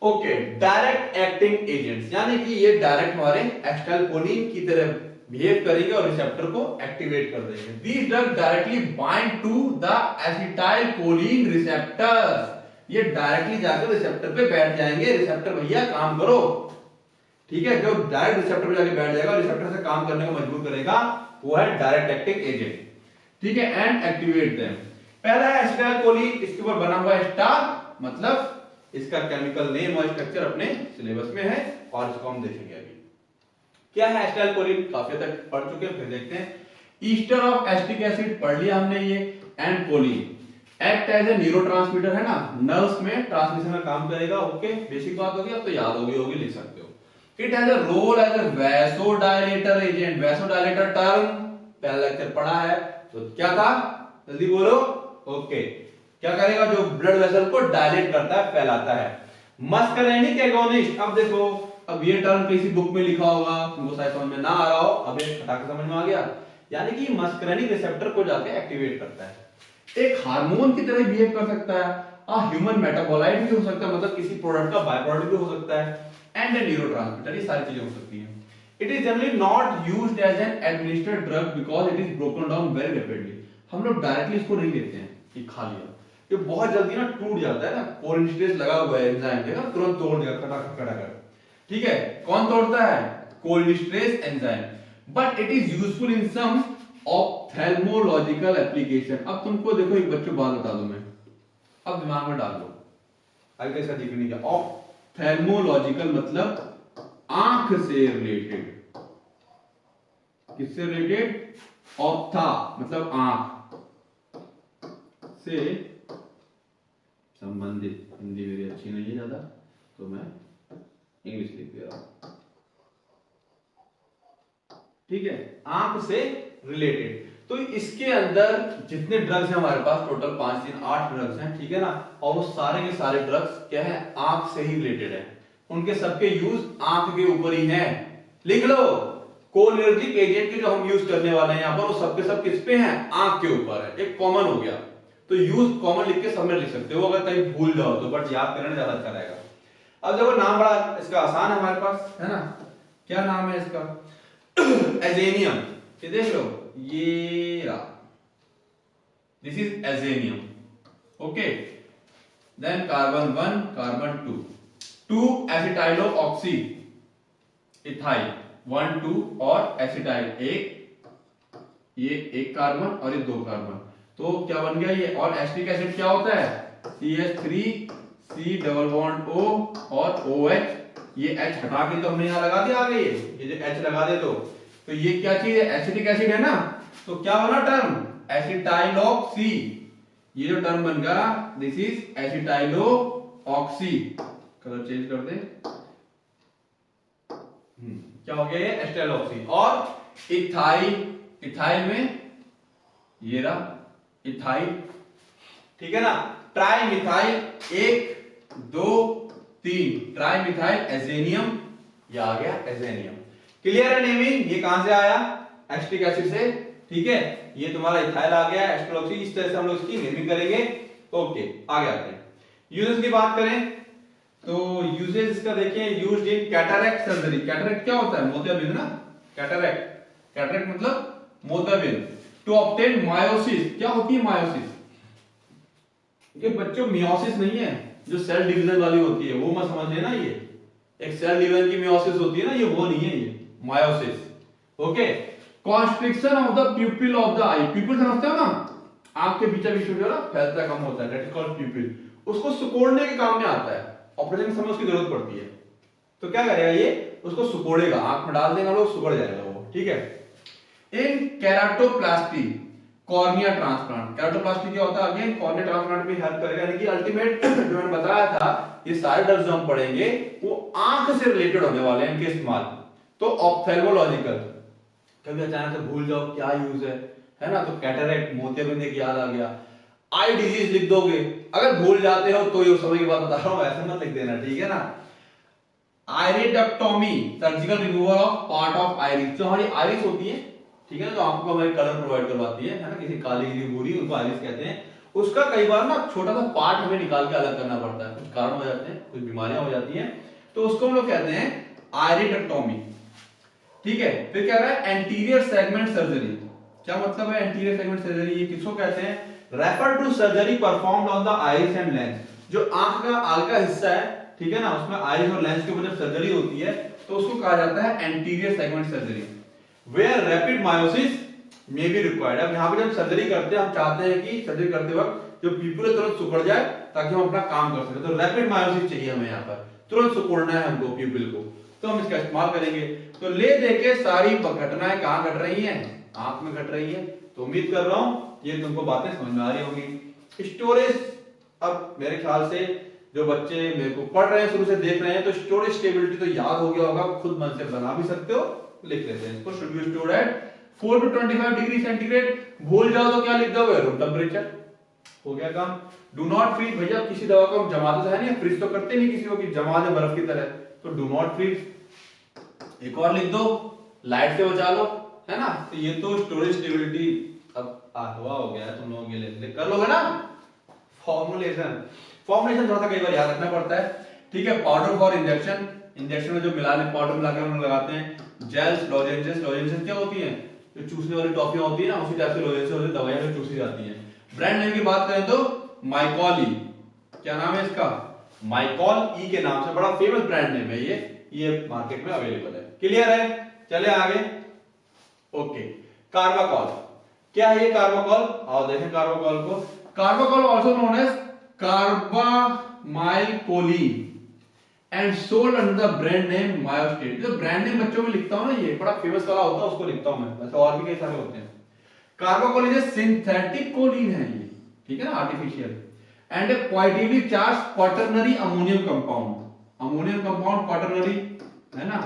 Speaker 1: ओके, डायरेक्ट एक्टिंग एजेंट्स, यानी कि ये डायरेक्ट हमारे एसिटाइलकोलिन की तरह बिहेव करेंगे और रिसेप्टर को एक्टिवेट कर देंगे। These drug directly bind to the acetylcholine receptors, ये डायरेक्टली जाकर रिसेप्टर पे बैठ जाएंगे, रिसेप्टर भैया काम करो, ठीक है। जो डायरेक्ट रिसेप्टर पे जाके बैठ जाएगा, रिसेप्टर से काम करने को मजबूर करेगा, वो है डायरेक्ट एक्टिंग एजेंट, ठीक है, एंड एक्टिवेट देम। पहला है एसिटाइलकोलिन, इसके ऊपर बना हुआ है स्टार, मतलब इसका केमिकल नेम और स्ट्रक्चर अपने सिलेबस में है और इसको हम देखेंगे अभी। क्या है एसिटाइलकोलिन, काफी तक पढ़ चुके हैं, फिर देखते हैं। ईस्टर ऑफ एसिटिक एसिड पढ़ लिया हमने ये, and choline act as a neurotransmitter, है ना, नर्व्स में ट्रांसमिशन का काम करेगा। ओके, बेसिक बात होगी, अब तो याद होगी लिख सकते हो। It has a role as a vasodilator agent. Vasodilator term पहला लेक्चर पढ़ा है, तो क्या था, जल्दी बोलो। ओके, क्या करेगा, जो ब्लड वेसल को डायलेट करता है, फैलाता है। मस्करेनिक एगोनिस्ट, अब देखो, अब ये टर्म किसी बुक में लिखा होगा, तुमको शायद समझ में ना आ रहा हो, अब ये फटाक समझ में आ गया, यानी कि मस्करेनिक रिसेप्टर को जाके एक्टिवेट करता है। एक हार्मोन की तरह बिहेव कर सकता है, ह्यूमन मेटाबोलाइट भी हो सकता है, मतलब किसी प्रोडक्ट का बाय प्रोडक्ट भी हो सकता है, एंड ए न्यूरोट्रांसमीटर, ये सारी चीजें हो सकती हैं। It is generally not used as an administered drug because it is broken down very rapidly. हम लोग डायरेक्टली इसको नहीं लेते हैं, ये खा लिया, ये बहुत जल्दी ना टूट जाता है ना, कोलिनेस्टेरेज लगा हुआ है एंजाइम देखा, तुरंत तोड़ देगा खटाखट खटाखट। ठीक है, कौन तोड़ता है? Cholinesterase enzyme. But it is useful in some ophthalmological application. अब तुमको देखो एक बच्चों बात बता दूं मैं, अब दिमाग में डाल लो, आगे इसका डिफिनेशन क्या? ऑप्थेल्मोलॉजिकल मतलब आंख से रिलेटेड। किससे रिलेटेड? ऑप्था मतलब आंख से संबंधित। हिंदी मेरी अच्छी नहीं है ज्यादा, तो मैं इंग्लिश लिख दे रहा हूं। ठीक है, आंख से रिलेटेड। तो इसके अंदर जितने ड्रग्स हैं हमारे पास, टोटल 5 3 8 ड्रग्स हैं, ठीक है ना, और वो सारे के सारे ड्रग्स क्या है? आंख से ही रिलेटेड है। उनके सबके यूज आंख के ऊपर ही हैं। लिख लो, कोलिनर्जिक एजेंट के जो हम यूज करने वाले हैं यहां पर, वो सबके सब किस पे हैं? आंख के ऊपर है। एक कॉमन हो गया, तो यूज कॉमन लिख के सब में लिख सकते हो अगर कहीं भूल जाओ तो, बट याद करना ज्यादा अच्छा रहेगा। अब देखो नाम बड़ा इसका आसान है हमारे पास, है ना। क्या नाम है इसका? एजेनियम। ये देख लो, ये रहा, दिस इज एजेनियम। Okay, then carbon 1 carbon 2 acetyloxy ethyl 1 2 और एसिटाइल ये एक कार्बन और ये 2 कार्बन, तो क्या बन गया ये? और एसिटिक एसिड क्या होता है? CH3 C double bond O और OH। ये H हटा के तो हमने यहां लगा दिया आगे, ये जो H लगा दे तो ये क्या चीज है? एसिटिक एसिड है ना, तो क्या बना टर्म? एसिटाइलोक्सी। ये जो टर्म बन गया, दिस इज एसिटाइलोऑक्सी। कलर चेंज कर दे, क्या हो गया ये? एसिटाइलोऑक्सी। और इथाइल में ये रहा इथाइल, ठीक है ना। ट्राई मिथाइल 1 2 3, ट्राई मिथाइल एजेनियम, ये आ गया एजेनियम। क्लियर है नेमिंग? ये कहां से आया? एसिटिक एसिड से, ठीक है। ये तुम्हारा इथाइल आ गया, एसिटाइलोऑक्सी। इस तरह से हम लोग इसकी नेमिंग करेंगे। ओके, आगे आते हैं। यूजेस की बात करें तो यूजेस इसका देखें, used in cataract surgery. Cataract क्या होता है? मोतियाबिंद ना, कैटरैक्ट मतलब मोतियाबिंद। To obtain miosis. क्या होती है मायोसिस? कि बच्चों मियोसिस नहीं है जो सेल डिवीजन वाली होती है, वो मत समझ लेना। ये एक सेल डिवीजन की मियोसिस होती है ना, ये वो नहीं है, ये miosis. Okay, constriction of the pupil of the eye. Pupil समझते हो ना, आंख के बीच बीच में जो ना फैलता कम होता है, दैट इज कॉल्ड प्यूपिल। उसको सिकोड़ने के काम में आता है, ऑपरेशन के समय उसकी जरूरत पड़ती है। तो क्या करेगा ये? उसको सिकोड़ेगा, आंख में डाल देगा लोग, सिकोड़ जाएगा वो, ठीक है। इन केराटोप्लास्टी कॉर्निया ट्रांसप्लांट। केराटोप्लास्टी क्या होता है? अगेन कॉर्निया ट्रांसप्लांट में हेल्प करेगा। यानी कि अल्टीमेट जो मैंने बताया था, ये सारे ड्रग्स जो हम पढ़ेंगे वो आंख से रिलेटेड होने वाले हैं इनके इस्तेमाल। तो ऑप्थेल्मोलॉजिकल, कभी अचानक से भूल जाओ क्या यूज है ना, तो कैटरैक्ट मोतियाबिंद एक याद आ गया। आई डिजीज लिख दोगे, अगर भूल जाते हो तो ये समय की बात बता रहा हूं, ऐसे मत लिख देना, ठीक है ना। Iridectomy, surgical removal of part of iris. जो हमारी आइरिस होती है, ठीक है ना, जो आंखों को हमारे कलर प्रोवाइड करवाती है ना, किसी काली किसी भूरी, उनको आइरिस कहते हैं। उसका कई बार ना छोटा सा पार्ट हमें निकाल के अलग करना पड़ता है, कुछ कारण हो जाते हैं, कुछ बीमारियां हो जाती हैं, तो उसको हम लोग कहते हैं आइरिडक्टोमी, ठीक है। फिर क्या है? Anterior segment surgery. क्या मतलब है एंटीरियर सेगमेंट सर्जरी? ये किसको कहते हैं? Refer to surgery performed on the iris and lens. जो आंख का आगे का हिस्सा है, ठीक है ना, उसमें आइरिस और लेंस के ऊपर जब सर्जरी होती है तो उसको कहा जाता है anterior segment surgery, where rapid miosis may be required. अब यहां पे जब सर्जरी करते हैं, हम चाहते हैं कि सर्जरी करते वक्त जो प्यूपिल तुरंत सिकुड़ जाए ताकि हम अपना काम कर सकें, तो रैपिड मायोसिस चाहिए हमें, यहाँ पर तुरंत सिकुड़ना है हमको प्यूपिल को, तो हम इसका इस्तेमाल करेंगे। तो ले देके सारी घटनाएं कहां घट रही हैं? आंख में घट रही है। तो उम्मीद कर रहा हूं ये तुमको बातें समझ में आ रही होगी। स्टोरेज, अब मेरे ख्याल से जो बच्चे मेरे को पढ़ रहे हैं, शुरू से देख रहे हैं, तो स्टोरेज स्टेबिलिटी तो याद हो गया होगा, खुद मन से बना भी सकते हो, लिख लेते हैं इसको। Should be stored at 4 to 25 degree centigrade. भूल जाओ तो क्या लिख दोगे? Room temperature. हो गया काम। डू नॉट फ्रीज, भैया किसी दवा को हम जमाते तो है नहीं, फ्रीज तो करते नहीं किसी को कि जमा दे बर्फ की तरह, तो डू नॉट फ्रीज। एक और लिख दो, लाइट से बचा लो, है ना। तो ये तो स्टोरेज स्टेबिलिटी अब आठवां हो गया है तुम लोगों के लिए, कर लोगे ना। फॉर्मुलेशन थोड़ा सा कई बार याद रखना पड़ता है, ठीक है। पाउडर फॉर इंजेक्शन, इंजेक्शन में जो मिलाने पाउडर मिला के हम लगाते हैं। जेल्स, लॉजेंसेस। लॉजेंसेस क्या होती हैं? जो चूसने वाली टॉफियां होती है ना, उसी टाइप से लॉजेंसेस होते हैं, दवाइयां जो चूसी जाती हैं। ब्रांड नेम की बात करें तो माइकॉल ई। क्या नाम है इसका? माइकॉल ई के नाम से, बड़ा फेमस ब्रांड नेम है ये मार्केट में अवेलेबल है। क्लियर है? चले आगे। Okay, carbachol. क्या है ये कार्बाकॉल? आओ देखें कार्बाकॉल को। Carbachol also known as carbamyl choline and sold under the brand name Miostat. जो ब्रांड नेम बच्चों में लिखता हूं ना, ये बड़ा फेमस वाला होता है, उसको लिखता हूं मैं, वैसे और भी कई सारे होते हैं। कार्बाकॉल इज सिंथेटिक कोलिन है ये, ठीक है ना, artificial, and A positively charge quaternary ammonium compound. Ammonium compound quaternary है ना,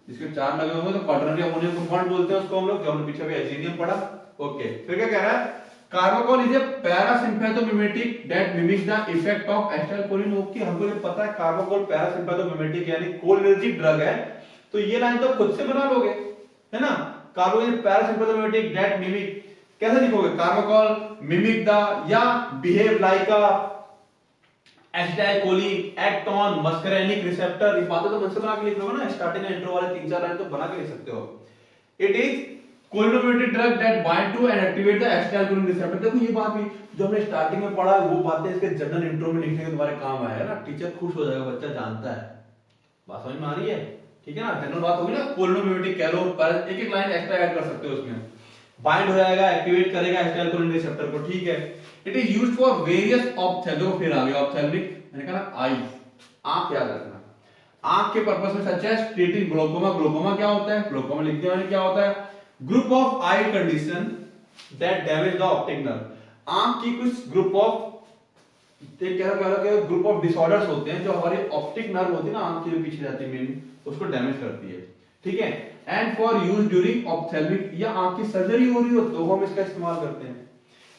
Speaker 1: इसके चार लगे होंगे तो क्वाटरनरी अमोनियम कंपाउंड बोलते हैं उसको हम लोग, जो हमने पीछे भी एजीनियम पढ़ा। ओके, फिर क्या कह रहा है? Carbachol is a parasympathomimetic that mimics the effect of acetylcholine. Okay, हमको ये पता है कार्बाकॉल पैरासिम्पैथोमिमेटिक यानी कोलिनर्जिक ड्रग है, तो ये लाइन तो खुद से बना लोगे, है ना। कार्बाकॉल इज पैरासिम्पैथोमिमेटिक दैट मिमिक, कैसे लिखोगे? कार्बाकॉल मिमिक द या behave like a acetylcholine act on muscarinic receptor. ये बातें तो मन से बना के लिख लोगे ना, स्टार्टिंग एंड इंट्रो वाले 3-4 लाइन तो बना के लिख सकते हो। It is cholinomimetic drug that bind to and activate the acetylcholine receptor. देखो ये बात भी जो हमने स्टार्टिंग में पढ़ा, वो बातें इसके जनरल इंट्रो में लिखने के तुम्हारे काम आएगा ना, टीचर खुश हो जाएगा, बच्चा जानता है। बात समझ में आ रही है? ठीक है ना, जनरल बात होगी ना, कोलिनोमेटिक कह लो, पर एक एक लाइन एक्स्ट्रा ऐड कर सकते हो उसमें। बाइंड हो जाएगा, एक्टिवेट करेगा एसिटाइलकोलिन रिसेप्टर को, ठीक है। It is used for various ophthalmic, फिर आ गया ऑप्थेल्मिक, मैंने कहा आई, आंख याद रखना, आंख के पर्पस में, such as treating glaucoma. Glaucoma क्या होता है? ग्लोकोमा लिख दिया मैंने, क्या होता है? Group of I condition that damage the optic nerve. आंख की कुछ group of group of disorders होते हैं जो हमारी ऑप्टिक नर्व होती है ना, आंख के पीछे जाती है मेन, उसको डैमेज करती है, ठीक है। And for use during ophthalmic, या आंख की सर्जरी हो रही हो तो हम इसका इस्तेमाल करते हैं।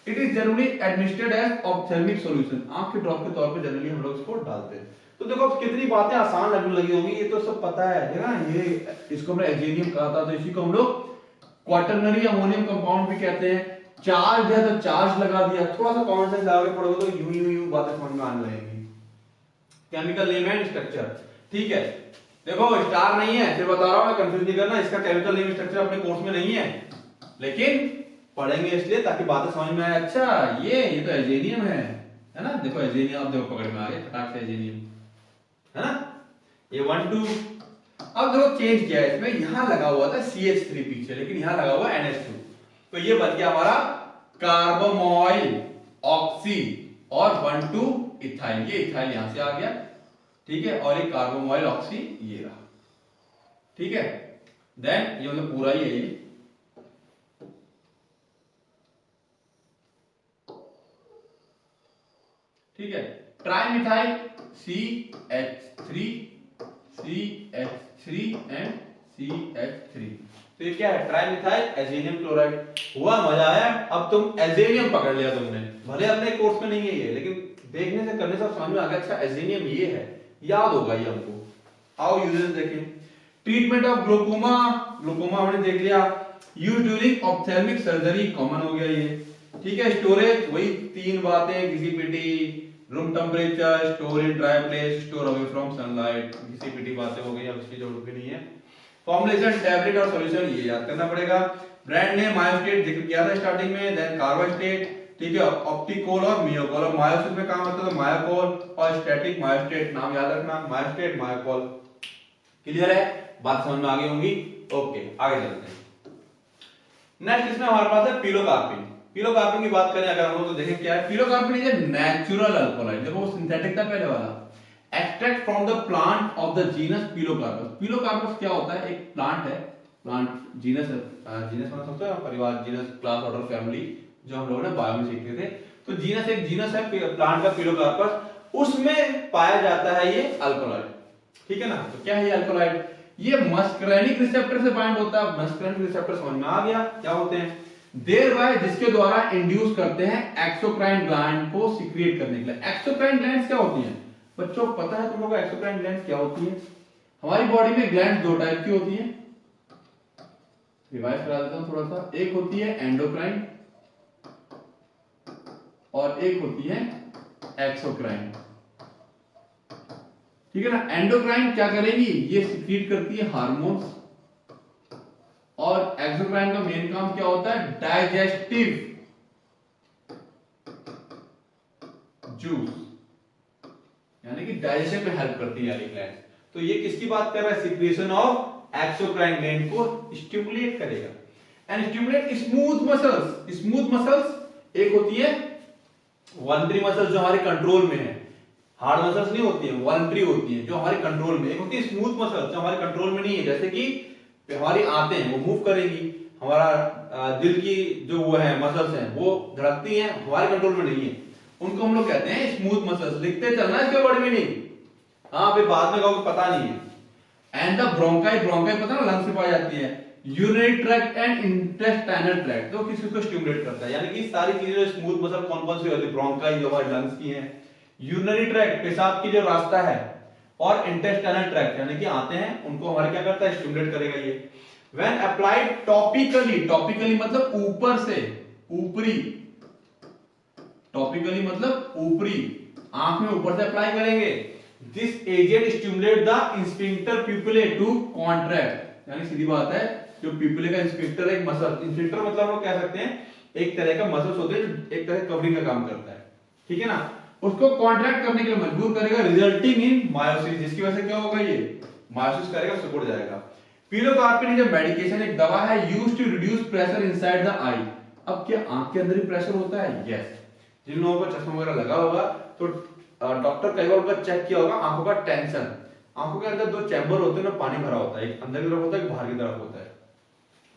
Speaker 1: It is generally administered as ophthalmic solution, आंख के ड्रॉप के तौर पे जनरली हम लोग इसको डालते हैं। तो देखो अब कितनी बातें आसान लगने लगी होंगी, ये तो सब पता है ना। ये इसको हमने एजेनियम कहा था, तो इसी को हम लोग क्वाटरनरी अमोनियम कंपाउंड भी कहते हैं। चार्ज है तो चार्ज लगा दिया, थोड़ा सा कॉमन सेंस लगा के पढ़ोगे तो यूं बातें समझ में आने लगेंगी। केमिकल नेम एंड स्ट्रक्चर, ठीक है। देखो स्टार नहीं है, फिर बता रहा हूं मैं, कंफ्यूज नहीं करना, इसका केमिकल नेम स्ट्रक्चर अपने कोर्स में नहीं है, लेकिन पढ़ेंगे इसलिए ताकि बातें समझ में आए। अच्छा ये तो एजेनियम है ना, देखो एजेनियम, अब देखो पकड़ में आ गया फटाक से एजेनियम, है ना। ये 1 2, अब देखो चेंज किया है इसमें, यहां लगा हुआ था CH3 पीछे, लेकिन यहां लगा हुआ NH2, तो ये बन गया हमारा कार्बोमोइल ऑक्सी और 1 2 इथाइल। ये इथाइल यहां से आ गया, ठीक है, और ये कार्बोमोइल ऑक्सी ये रहा, ठीक है। देन ये मतलब पूरा ही है ये, ठीक है। Trimethyl CH3 CH3 and CH3, तो ये क्या है? Trimethyl azanium chloride. हुआ, मजा आया? अब तुम एजेनियम पकड़ लिया तुमने, भले अपने कोर्स में नहीं है ये, लेकिन देखने से करने से समझ में आ गया, अच्छा एजेनियम ये है, याद होगा ये हमको। आओ यूजेस देखें। ट्रीटमेंट ऑफ ग्लोकोमा, ग्लोकोमा हमने देख लिया। Use during ophthalmic surgery, common हो गया ये, ठीक है। स्टोरेज, वही 3 बातें, घिसी-पिटी, room temperature, store in dry place, store away from sunlight, घिसी-पिटी बातें हो गई, अब इसकी जरूरत भी नहीं है। फॉर्मुलेशन, टैबलेट और सॉल्यूशन, ये याद करना पड़ेगा। ब्रांड नेम मायोस्टेट जिक्र किया था स्टार्टिंग में, देन कार्बास्टेट, ठीक है, ऑप्टिकोल और मियोकोल। और मायोसिस में काम होता है तो मायोकोल और स्टैटिक मायोस्टेट, नाम याद रखना, मायोस्टेट मायोकोल। क्लियर है? बात समझ में आ गई होंगी। ओके, आगे चलते हैं। नेक्स्ट इसमें हमारे पास है पिलोकार्पिन। पिलोकार्पिन की बात करें अगर हम लोग तो देखें क्या है। Pilocarpine is a natural alkaloid, देखो वो सिंथेटिक था पहले वाला। Extract from the plant of the genus Pilocarpus. Pilocarpus क्या होता है? एक प्लांट है, प्लांट जीनस, जीनस मतलब समझते हो, परिवार, जीनस, क्लास, ऑर्डर, फैमिली, जो हम लोगों ने बायो में सीखे थे। तो जीनस एक जीनस है प्लांट का पिलोकार्पस, उसमें पाया जाता है ये अल्कोहलाइड, ठीक है ना। तो क्या है ये अल्कोहलाइड? ये मस्करेनिक रिसेप्टर से बाइंड होता है। मस्करेनिक रिसेप्टर समझ में आ गया क्या होते हैं? देर बाय, जिसके द्वारा इंड्यूस करते हैं एक्सोक्राइन ग्लैंड को सीक्रेट करने के लिए। एक्सोक्राइन ग्लैंड्स क्या होती हैं बच्चों, पता है तुम लोगों को एक्सोक्राइन ग्लैंड्स क्या होती है? हमारी बॉडी में ग्लैंड 2 टाइप की होती हैं, रिवाइज करा देता हूं थोड़ा सा। एक होती है एंडोक्राइन और एक होती है एक्सोक्राइन, ठीक है ना। एंडोक्राइन क्या करेगी, ये सिक्रीट करती है हार्मोन्स, और एक्सोक्राइन का मेन काम क्या होता है, डाइजेस्टिव जूस, यानी कि डाइजेशन में हेल्प करती है ये ग्लैंड। तो ये किसकी बात कर रहा है, सिक्रीशन ऑफ एक्सोक्राइन ग्लैंड को स्टिमुलेट करेगा and stimulate smooth muscles. Smooth muscles एक होती है वॉलंटरी मसल्स जो हमारे कंट्रोल में है, हार्ड मसल्स नहीं होती है, वॉलंटरी होती है जो हमारे कंट्रोल में। एक होती है स्मूथ मसल्स जो हमारे कंट्रोल में नहीं है, जैसे कि हमारी आंतें हैं वो मूव करेगी, हमारा दिल की जो वो है मसल्स हैं वो धड़कती हैं, हमारे कंट्रोल में नहीं है, उनको हम लोग कहते हैं स्मूथ मसल्स। लिखते चलना इसके वर्ड में नहीं, हाँ फिर बाद में कहोगे पता नहीं है। एंड द ब्रोंकाई, ब्रोंकाई पता ना लंग्स में पाई जाती है, urinary tract and intestinal tract, तो किसी को स्टिमुलेट करता है। यानी कि सारी चीजें स्मूथ मसल कौन कौन सी होती है, ब्रोंकाई जो हमारे लंग्स की हैं, यूरिनरी ट्रैक्ट पेशाब की जो रास्ता है, और इंटेस्टाइनल ट्रैक्ट यानी कि आते हैं, उनको हमारे क्या करता है, स्टिमुलेट करेगा ये। व्हेन अप्लाइड टॉपिकली, टॉपिकली मतलब ऊपर से, ऊपरी, टॉपिकली मतलब ऊपरी, आंख में ऊपर से अप्लाई करेंगे। This agent stimulate the sphincter pupillae to contract, यानी सीधी बात है जो प्यूपिले का इंस्फिंक्टर एक मसल, इंस्फिंक्टर मतलब हम लोग कह सकते हैं एक तरह का मसल्स होते हैं जो एक तरह कवरिंग का काम करता है, ठीक है ना, उसको कॉन्ट्रैक्ट करने के लिए मजबूर करेगा, रिजल्टिंग इन मायोसिस, जिसकी वजह से क्या होगा, ये मायोसिस करेगा, सिकुड़ जाएगा। पिलोकार्पिन जो मेडिकेशन एक दवा है used to reduce pressure inside the eye. अब क्या आंख के अंदर ही प्रेशर होता है, यस। जिन लोगों को चश्मा वगैरह लगा होगा तो डॉक्टर कई बार उनका चेक किया होगा आंखों का टेंशन, आंखों के अंदर दो चैम्बर होते हैं ना, पानी भरा होता है, एक अंदर की तरफ होता है एक बाहर की तरफ होता है,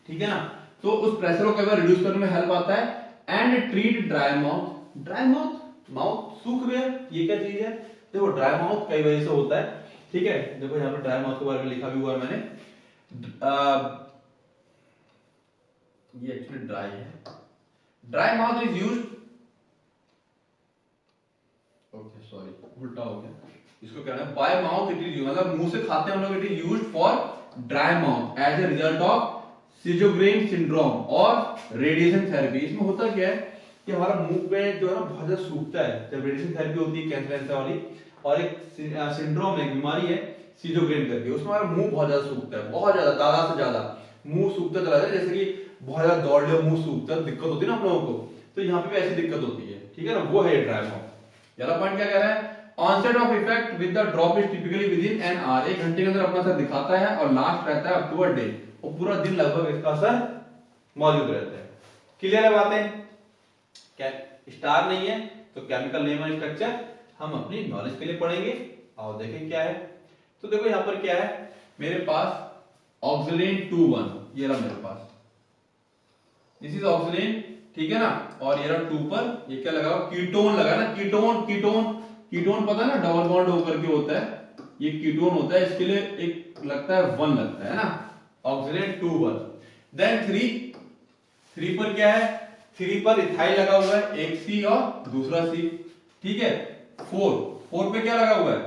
Speaker 1: ठीक है ना, तो उस प्रेशर को कई बार रिड्यूस करने में हेल्प आता है। And treat dry mouth, dry mouth, mouth सूख गया, ये क्या चीज है, देखो ड्राई माउथ कई वजह से होता है, ठीक है, देखो यहाँ पे ड्राई माउथ के बारे में लिखा भी हुआ है मैंने, ये एक्चुअली ड्राई है, dry mouth is used, okay sorry उल्टा हो गया, इसको कहना है बाय माउथ इट इज, मतलब मुंह से खाते हैं हम लोग, it is used for dry mouth as a result of Sjogren syndrome और रेडिएशन थेरेपी। इसमें होता क्या है कि हमारा मुंह पे जो है ना बहुत ज्यादा सूखता है, जब रेडिएशन थेरेपी होती है कैंसर वाली, और एक सिंड्रोम है, बीमारी है सीजोग्रेन करके, उसमें हमारा मुंह बहुत ज्यादा सूखता है, बहुत ज्यादा, तादाद से ज्यादा मुंह सूखता चला जाता है, जैसे कि बहुत ज्यादा दौड़ लिया मुंह सूखता है, दिक्कत होती है ना हम लोगों को, तो यहाँ पे भी ऐसी दिक्कत होती है, ठीक है ना, वो है ड्राई माउथ। पहला पॉइंट क्या कह रहा है, onset of effect with the drop is typically within an hour, एक घंटे के अंदर अपना असर दिखाता है और लास्ट रहता है अप टू अ डे, और पूरा दिन लगभग इसका असर मौजूद रहता है। क्लियर है बातें, क्या स्टार नहीं है तो केमिकल नेम और स्ट्रक्चर हम अपनी नॉलेज के लिए पढ़ेंगे, और देखें क्या है। तो देखो यहां पर क्या है, मेरे पास ऑक्सीलेन 2,1, ये रहा मेरे पास, दिस इज ऑक्सीलेन, ठीक है ना, और ये रहा 2 पर, ये क्या लगा, कीटोन लगा ना, कीटोन, कीटोन, कीटोन पता है ना डबल बॉन्ड होकर के होता है, ये कीटोन होता है, इसके लिए एक लगता है 1 लगता है ना, ऑक्सीलेन 2,1। देन 3 पर क्या है, 3 पर इथाइल लगा हुआ है, एक सी और दूसरा सी, ठीक है। 4 पे क्या लगा हुआ है,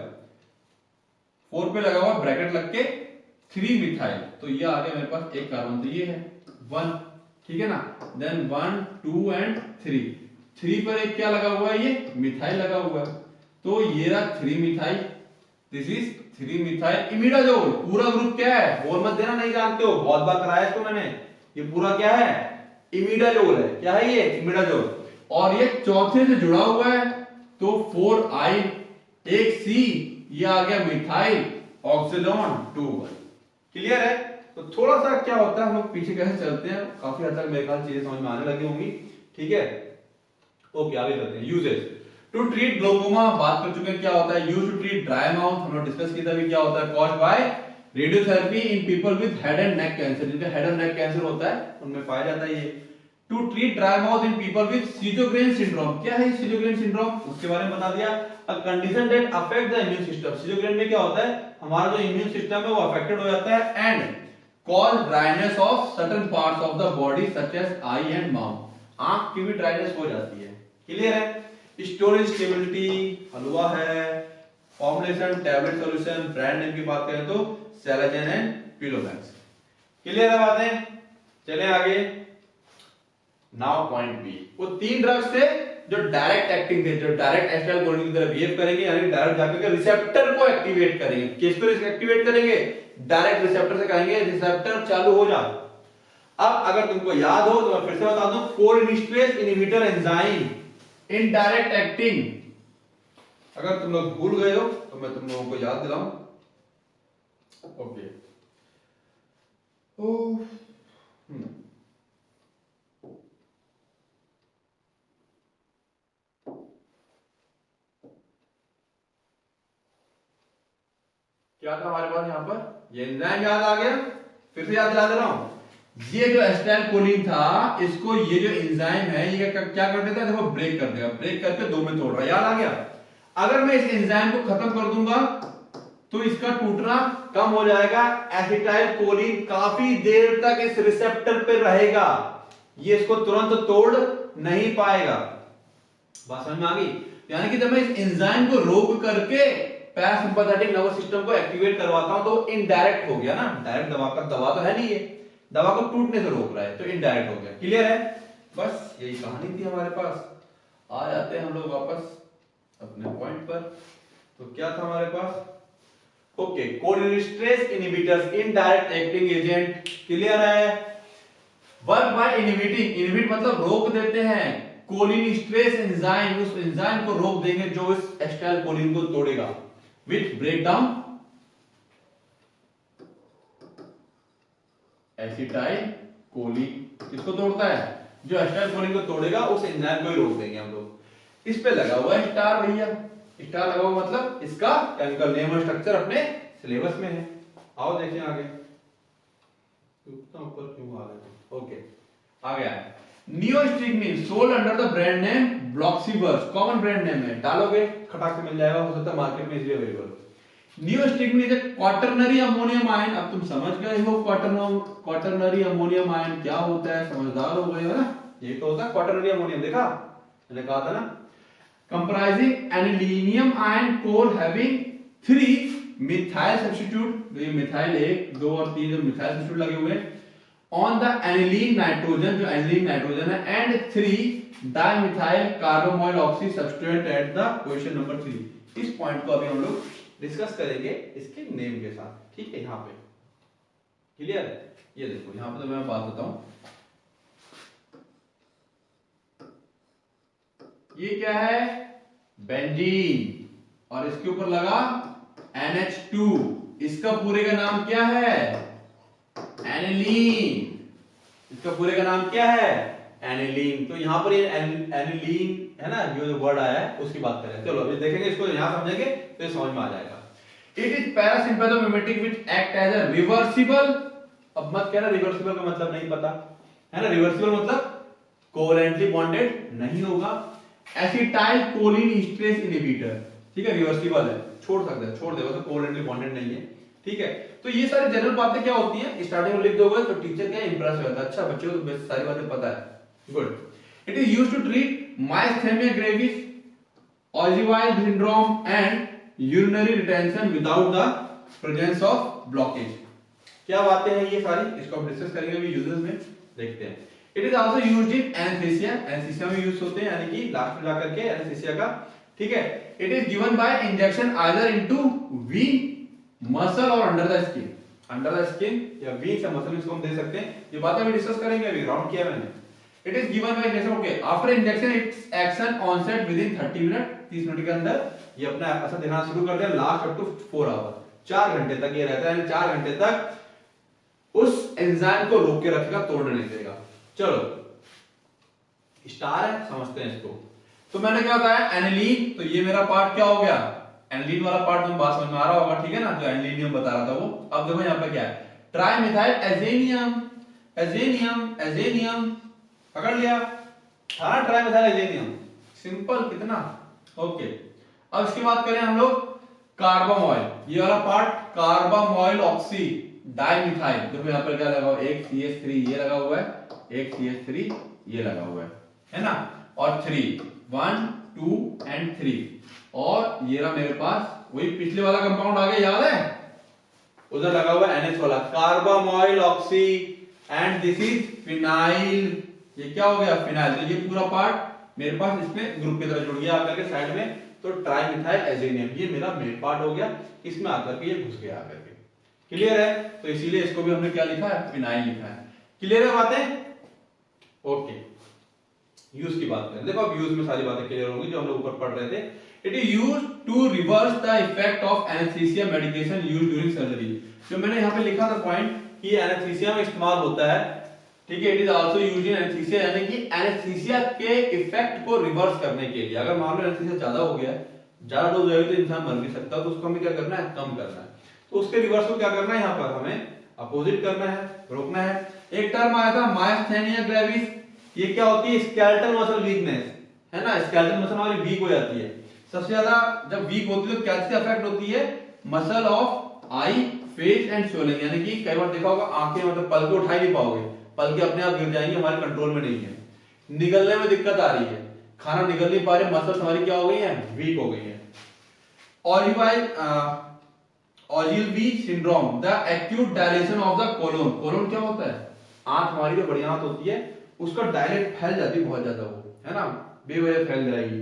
Speaker 1: 4 पे लगा हुआ ब्रैकेट लग के 3 मिथाइल, तो ये आ गया मेरे पास एक कार्बन, तो ये है 1, ठीक है ना। देन 1 2 एंड 3 पर एक क्या लगा हुआ है, ये मिथाइल लगा हुआ है, तो ये रहा 3 methyl, this is 3 methyl imidazole. पूरा ग्रुप क्या है, बोल मत देना नहीं जानते हो, बहुत बार कराया इसको मैंने, ये पूरा क्या है, इमिडाजोल है, क्या है ये, इमिडाजोल, और ये चौथे से जुड़ा हुआ है, तो 4I एक C, ये आ गया मिथाइल ऑक्सीलोन 2,1। क्लियर है, तो थोड़ा सा क्या होता है, हम लोग पीछे कैसे चलते हैं, काफी हद तक मेरे ख्याल चीजें समझ में आने लगी होंगी, ठीक है। ओके आगे चलते हैं। यूजेस टू ट्रीट ग्लोकोमा, बात कर चुके हैं क्या होता है, use to treat dry mouth, हम लोग डिस्कस किया था भी क्या होता है, caused by radiotherapy in people with head and neck cancer, जिनका हेड एंड नेक कैंसर होता है उनमें पाया जाता है ये। To treat dry mouth in people with Sjogren syndrome, क्या है सीजोग्रेन सिंड्रोम, उसके बारे में बता दिया, a condition that affect the immune system, Sjogren में क्या होता है, हमारा जो इम्यून सिस्टम है वो अफेक्टेड हो जाता है, and cause dryness of certain parts of the body such as eye and mouth, आंख की भी ड्राइनेस हो जाती है। क्लियर है, स्टोरेज स्टेबिलिटी हलवा है, formulation tablet solution, brand name की बात करें तो सेलाजेन एंड पिलोमैक्स। क्लियर है बातें, चलें आगे। नाउ पॉइंट बी, वो 3 ड्रग्स थे जो डायरेक्ट एक्टिंग थे, जो डायरेक्ट एसिटाइल कोलिन की तरह बिहेव करेंगे, यानी डायरेक्ट जाकर रिसेप्टर को एक्टिवेट करेंगे। किसको एक्टिवेट करेंगे? डायरेक्ट रिसेप्टर से कहेंगे रिसेप्टर चालू हो जा। अब अगर तुमको याद हो तो मैं फिर से बता दूं, कोलिनेस्टरेज इनहिबिटर एंजाइम इनडायरेक्ट एक्टिंग। अगर तुम लोग भूल गए हो तो मैं तुम लोगों को याद दिलाऊं। ओके, क्या था हमारे पास यहाँ पर? ये एंजाइम याद आ गया, फिर से याद दिला दे रहा हूं। ये जो एसिटाइल कोलिन था, इसको ये जो एंजाइम है ये क्या कर देता है? देखो ब्रेक कर देगा, ब्रेक करके दो में तोड़ रहा है। याद आ गया? अगर मैं इस एंजाइम को खत्म कर दूंगा तो इसका टूटना कम हो जाएगा। एसिटाइल कोलिन काफी देर तक इस रिसेप्टर पे रहेगा, ये इसको तुरंत तोड़ नहीं पाएगा। बात समझ में आ गई? यानी कि जब मैं इस एंजाइम को रोक करके पैरासिम्पैथेटिक नर्वस सिस्टम को एक्टिवेट करवाता हूं तो इनडायरेक्ट हो गया ना। डायरेक्ट दवा तो है नहीं, ये दवा को टूटने से रोक रहा है, तो इनडायरेक्ट हो गया। क्लियर है? बस यही कहानी थी हमारे पास। आ जाते हैं हम लोग वापस अपने पॉइंट पर। तो क्या था हमारे पास? Okay, cholinesterase inhibitors indirect acting agent. Clear है? वर्क बाय इनहिबिटिंग, इनहिबिट मतलब रोक देते हैं। कोलिनेस्टरेज एंजाइम, उस एंजाइम को रोक देंगे जो इस एसिटाइल कोलिन को तोड़ेगा विथ ब्रेकडाउन एसिटाइल कोलिन। किसको तोड़ता है? जो एसिटाइल कोलिन को तोड़ेगा उस एंजाइम को ही रोक देंगे हम लोग। इस पे लगा हुआ है स्टार भैया, स्टार लगा हुआ मतलब इसका केमिकल नेम और स्ट्रक्चर अपने सिलेबस में है। आओ देखें आगे। ऊपर क्यों आ गए? ओके, आ गया है। Neostigmine sold under the brand name Bloxiverz, common brand name है, डालोगे खटाक से मिल जाएगा, हो सकता है मार्केट में easily available. Neostigmine is a quaternary ammonium ion. अब तुम समझ गए हो क्वाटरनरी अमोनियम आयन क्या होता है, समझदार हो गए हो ना। ये तो होता है क्वाटरनरी अमोनियम, देखा मैंने कहा था ना। Comprising anilinium iron core having 3 methyl substitute, ये मिथाइल 1 2 और 3 जो मिथाइल सब्स्टिट्यूट लगे हुए हैं ऑन द एनिलीन नाइट्रोजन, जो एनिलीन नाइट्रोजन है, and 3 dimethyl carbamoyl oxy substituent at the position number 3। इस पॉइंट को अभी हम लोग डिस्कस करेंगे इसके नेम के साथ, ठीक है? यहां पे क्लियर है? ये देखो यहां पे तो मैं बात बताऊं, ये क्या है? बेंजीन, और इसके ऊपर लगा NH2। इसका पूरे का नाम क्या है? एनिलीन। इसका पूरे का नाम क्या है? एनिलीन। तो यहां पर ये एनिलीन है ना, जो वर्ड आया है उसकी बात करें। चलो अभी देखेंगे इसको, यहां समझेंगे तो समझ में आ जाएगा। It is parasympathomimetic which act as a reversible. अब मत कहना रिवर्सिबल का मतलब नहीं पता है ना। रिवर्सिबल मतलब कोवैलेंटली बॉन्डेड नहीं होगा। एसिटाइल कोलिन ईस्टरेज इनहिबिटर, ठीक है? रिवर्सिबल है, छोड़ सकते हैं, छोड़ देगा तो कोवैलेंटली बॉन्डेड नहीं है, ठीक है? तो ये सारी जनरल बातें क्या होती हैं, स्टार्टिंग में लिख दोगे तो टीचर क्या इंप्रेस हो जाता है, अच्छा बच्चों को सारी बातें पता है, good. It is used to treat myasthenia gravis, Ogilvie syndrome and urinary retention without the presence of blockage. क्या बातें हैं ये सारी, इसको हम डिस्कस करेंगे अभी यूजेस में, देखते हैं। It is also used in anaesthesia, anaesthesia में यूज होते हैं, यानी कि लास्ट में जाकर के एनेस्थीसिया का, ठीक है? It is given by injection either into vein muscle और under the skin, under the skin या वीन से मसल, इसको हम दे सकते हैं। ये बातें भी डिस्कस करेंगे, अभी राउंड किया मैंने। It is given by injection, okay, after injection its action onset within 30 minute, 30 minute के अंदर ये अपना असर दिखाना शुरू कर दिया, लास्ट अप टू 4 आवर, 4 घंटे तक ये रहता है, यानी 4 घंटे तक उस एंजाइम को रोक के रखेगा, तोड़ने नहीं देगा। चलो स्टार है, समझते हैं इसको। तो मैंने क्या बताया? एनिलीन, तो ये मेरा पार्ट क्या हो गया? एनिलीन वाला पार्ट तुम बात समझ में आ रहा होगा, ठीक है ना, जो एनिलीनियम बता रहा था वो। अब देखो यहाँ पे क्या है? ट्राइमिथाइल एजेनियम, एजेनियम, एजेनियम, पकड़ लिया, था ट्राइमिथाइल एजेनियम, सिंपल कितना, ओके। अब इसकी बात करें हम लोग कार्बामोइल, ये वाला पार्ट कार्बामोइल ऑक्सी डाइमिथाइल, देखो यहाँ पर क्या लगा हुआ है? एक CH3 ये लगा हुआ है, एक CH3 ये लगा हुआ है ना, और 3 1 2 एंड 3, और ये रहा मेरे पास वही पिछले वाला कंपाउंड आ गया, याद है? उधर लगा हुआ है NH वाला, carbamoyl oxy, and this is phenyl. ये क्या हो गया? फिनाइल। तो ये पूरा पार्ट मेरे पास इसमें ग्रुप की तरह जुड़ गया आकर के साइड में, तो ट्राई मिथाइल एजेनियम ये मेरा मेन पार्ट हो गया, इसमें आकर के ये घुस गया आकर के। क्लियर है? तो इसीलिए इसको भी हमने क्या लिखा है, फिनाइल लिखा है। क्लियर है बातें? ओके, यूज की बात करें, देखो अब यूज में सारी बातें क्लियर होंगी जो हम लोग ऊपर पढ़ रहे थे। It is used to reverse the effect of anaesthesia medication used during surgery. जो मैंने यहाँ पे लिखा था पॉइंट कि एनेस्थीसिया में इस्तेमाल होता है, ठीक है। It is also used in anaesthesia, यानी कि एनेस्थीसिया के इफेक्ट को रिवर्स करने के लिए। अगर मान लो एनेस्थीसिया ज्यादा हो गया है, ज्यादा डोज हो गई तो इंसान मर भी सकता है, तो उसको हमें क्या करना है, कम करना है। तो उसके रिवर्स को क्या करना है, यहाँ पर हमें अपोजिट करना है, रोकना है। एक टर्म आया था मायस्थेनिया ग्रेविस, ये क्या होती है, स्केलेटल मसल वीकनेस, है ना। स्केलेटल मसल हमारी वीक हो जाती है, सबसे ज्यादा जब वीक होती है तो क्या से अफेक्ट होती है, muscle of I, face and shoulder, यानी कि कई बार देखा होगा आंखें मतलब पल के उठा ही नहीं पाओगे, पल के अपने आप गिर जाएंगे, हमारे कंट्रोल में नहीं है। निगलने में दिक्कत आ रही है, खाना निगल नहीं पा रहे, मसल्स हमारी क्या हो गई है, वीक हो गई है। Ogilvie syndrome, the acute dilation of the colon. Colon क्या होता है, आंत, हमारी जो बड़ी आंत होती है उसका डायलेट फैल जाती है बहुत ज्यादा, वो है ना, बेवजह फैल जाएगी।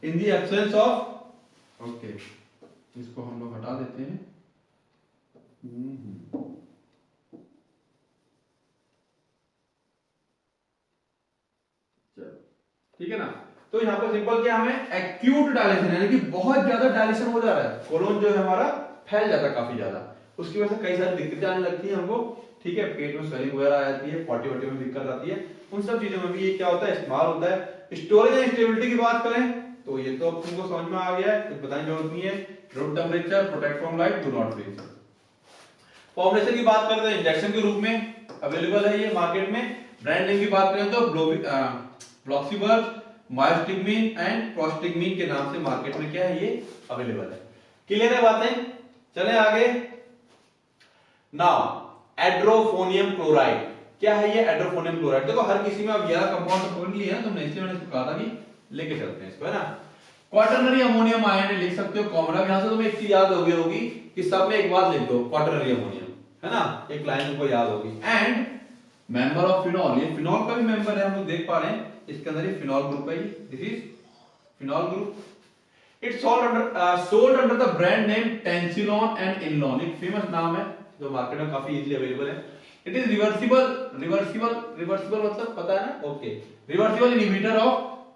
Speaker 1: In the absence of, okay इसको हम लोग हटा देते हैं। ठीक है ना। तो यहाँ पर सिंपल क्या, हमें एक्यूट डायलेशन यानी कि बहुत ज्यादा डायलेशन हो जा रहा है, कोलोन जो है हमारा फैल जाता है काफी ज्यादा, उसकी वजह से कई सारी दिक्कतें आने लगती है हमको, ठीक है। पेट में स्वेलिंग वगैरह आ जाती है, पॉटी वॉटी में दिक्कत आती है, उन सब चीजों में भी ये क्या होता है, इस्तेमाल होता है। स्टोरेज एंड स्टेबिलिटी की बात करें तो ये तो तुमको समझ में आ गया है, कुछ बताने की जरूरत नहीं है। Room temperature, protect from light, do not freeze. Formulation की बात करते हैं, इंजेक्शन के रूप में अवेलेबल है ये मार्केट में। ब्रांड नेम की बात करें तो ब्लॉक्सीवर्स, मायोस्टिगमिन एंड प्रोस्टिगमिन के नाम से मार्केट में क्या है, ये अवेलेबल है। क्लियर है बातें? चलें आगे। नाउ एड्रोफोनियम क्लोराइड, क्या है ये एड्रोफोनियम क्लोराइड? देखो हर किसी में अब 11 कंपाउंड पकड़ लिए हैं तुमने, इसलिए मैंने कहा था कि लेके चलते हैं इसको, है ना। क्वाटरनरी अमोनियम आयन लिख सकते हो कॉमन। अब यहां से तुम्हें एक चीज याद हो गई होगी कि सब में एक बात लिख दो, क्वाटरनरी अमोनियम, है ना, एक लाइन तुमको याद होगी। एंड मेंबर ऑफ फिनॉल, ये फिनॉल का भी मेंबर है, हम लोग देख पा रहे हैं इसके अंदर ये फिनॉल ग्रुप है, this is phenol group. It's sold under the brand name Tensilon and Enlon, एक फेमस नाम है जो मार्केट में काफी इजीली अवेलेबल है। इट इज रिवर्सिबल मतलब पता है ना, okay. Reversible inhibitor of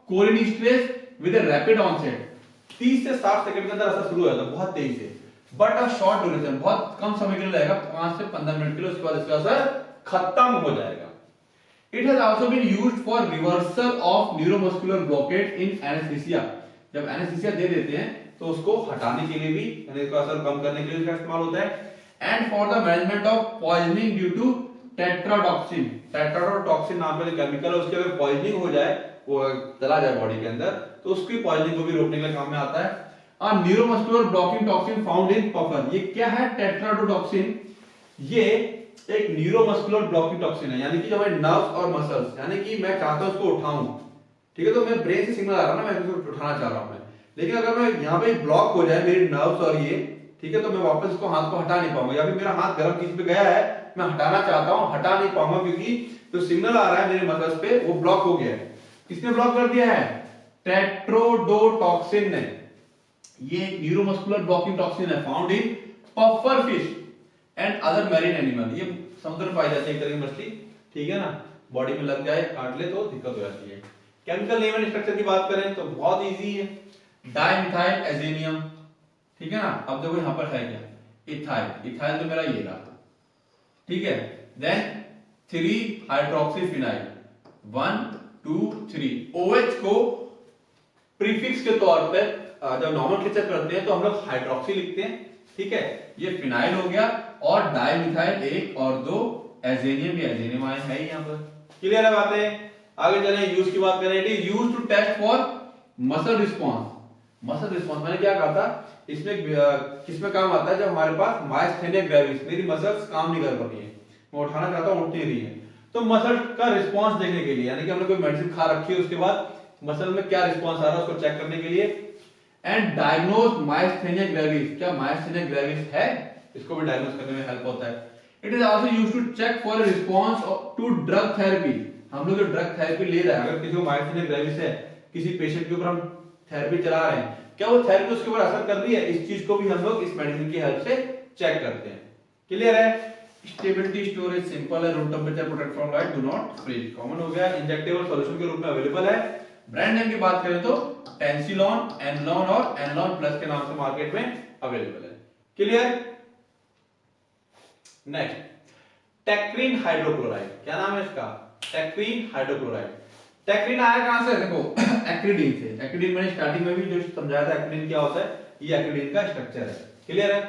Speaker 1: cholinesterase with a rapid onset, 30 से 60 सेकंड के अंदर असर शुरू हो जाता है, बहुत तेजी से, बट अ शॉर्ट ड्यूरेशन, बहुत कम समय के लिए लगेगा, 5 से 15 मिनट के लिए, उसके बाद इसका असर खत्म हो जाएगा। It has also been used for reversal of neuromuscular blockade in anesthesia, जब एनेस्थीसिया दे देते हैं तो उसको हटाने के लिए भी, यानी इसका असर कम करने के लिए इसका इस्तेमाल होता है। And for the management of poisoning due to tetrodotoxin, tetrodotoxin नाम का जो केमिकल है उसकी अगर पॉइजनिंग हो जाए, वो चला जाए बॉडी के अंदर, तो उसकी पॉइजनिंग को भी रोकने के लिए काम में आता है। A neuromuscular blocking toxin found in puffer, ये क्या है टेट्राडोटॉक्सिन, ये एक न्यूरोमस्कुलर ब्लॉकिंग टॉक्सिन है, यानी कि जो हमारे नर्व्स और मसल्स, यानी कि मैं चाहता हूं उसको उठाऊं, ठीक है, तो मैं ब्रेन से सिग्नल आ रहा है ना, मैं इसको उठाना चाह रहा हूं मैं, लेकिन अगर मैं यहाँ पे ब्लॉक हो जाए मेरी नर्व्स और ये, ठीक है, तो मैं वापस इसको हाथ को हटा नहीं पाऊंगा, या फिर मेरा हाथ गर्म चीज पे गया है, मैं हटाना चाहता हूं, हटा नहीं पाऊंगा, क्योंकि जो सिग्नल आ रहा है मेरे मसल्स पे वो ब्लॉक हो गया है। किसने ब्लॉक कर दिया है? टेट्रोडोटॉक्सिन ने। ये न्यूरोमस्कुलर ब्लॉकिंग टॉक्सिन है, found in puffer fish and other marine animal, ये समुद्र में पाई जाती है एक तरह की मछली, ठीक है ना, बॉडी में लग जाए, काट ले तो दिक्कत हो जाती है। केमिकल नेम एंड स्ट्रक्चर की बात करें तो बहुत इजी है, डाइमिथाइल एजेनियम, ठीक है ना। अब देखो यहां पर है क्या, इथाइल, इथाइल तो मेरा ये रहा, ठीक है। देन 3 हाइड्रोक्सीफिनाइल, 1 2 3, OH को प्रीफिक्स के तौर पे जब नॉमेनक्लेचर करते हैं तो हम लोग हाइड्रोक्सी लिखते हैं, ठीक है, ये फिनाइल हो गया, और डाइमिथाइल 1 और 2 एजेनियम, ये एजेनियम आयन है यहां पर। क्लियर है बातें? आगे चलें, यूज की बात करें। It is used to test for muscle response. Muscle response मैंने क्या कहा था, इसमें किसमें काम आता है, जब हमारे पास मायस्थेनिया ग्रेविस, मेरी मसल्स काम नहीं कर पा रही है, मैं उठाना चाहता हूं, उठ नहीं रही है, तो मसल का रिस्पांस देखने के लिए, यानी कि हमने कोई मेडिसिन खा रखी है, उसके बाद मसल में क्या रिस्पांस आ रहा है उसको चेक करने के लिए। एंड डायग्नोज मायस्थेनिया ग्रेविस, क्या मायस्थेनिया ग्रेविस है, इसको भी डायग्नोज करने में हेल्प होता है। It is also used to check for response to drug therapy. हम लोग जो ड्रग थेरेपी ले रहे हैं, अगर किसी को मायस्थेनिया ग्रेविस है किसी पेशेंट के ऊपर हम थेरेपी चला रहे हैं, क्या वो थेरेपी उसके ऊपर असर कर रही है, इस चीज को भी हम लोग इस मेडिसिन की हेल्प से चेक करते हैं। क्लियर है? स्टेबिलिटी स्टोरेज सिंपल है, room temperature, protect from light, do not freeze, common हो गया। इंजेक्टेबल सॉल्यूशन के रूप में अवेलेबल है। ब्रांड नेम की बात करें तो टेंसिलॉन, एनलॉन और एनलॉन प्लस के नाम से मार्केट में अवेलेबल है। क्लियर? नेक्स्ट, टेक्रीन हाइड्रोक्लोराइड, क्या नाम है इसका? टेक्रीन हाइड्रोक्लोराइड। टेक्रीन आया कहां से? देखो एक्रिडीन से। एक्रिडीन मैंने स्टार्टिंग में भी जो समझाया था एक्रिडीन क्या होता है, ये एक्रिडीन का स्ट्रक्चर है। क्लियर है?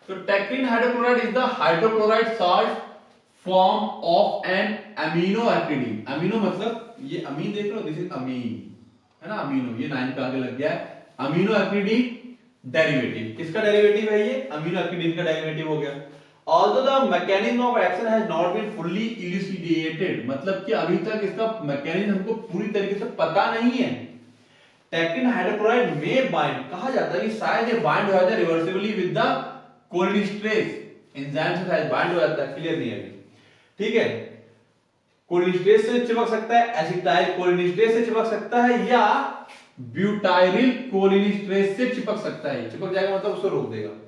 Speaker 1: तो tacrine hydrochloride is the hydrochloride salt form of an amino acridine. Amino मतलब ये अमीन देख लो, दिस इज अमीन, है ना, अमीनो, ये 9 पे आगे लग गया है। अमीनो एक्रिडीन डेरिवेटिव, किसका डेरिवेटिव है ये? अमीनो एक्रिडीन का डेरिवेटिव हो गया। Although the mechanism of action has not been fully elucidated, मतलब कि अभी तक इसका मैकेनिज्म हमको पूरी तरीके से पता नहीं है। टेक्रीन हाइड्रोक्लोराइड में बाइंड, कहा जाता है कि शायद ये बाइंड हो जाता है रिवर्सिबली विद द कोलिनेस्टरेज एंजाइम से, शायद बाइंड हो जाता है, क्लियर नहीं है अभी। ठीक है, कोलिनेस्टरेज से चिपक सकता है, एसिटाइल कोलिनेस्टरेज से चिपक सकता है, या ब्यूटाइरिल कोलिनेस्टरेज से चिपक सकता है। चिपक जाएगा मतलब उसको रोक देगा,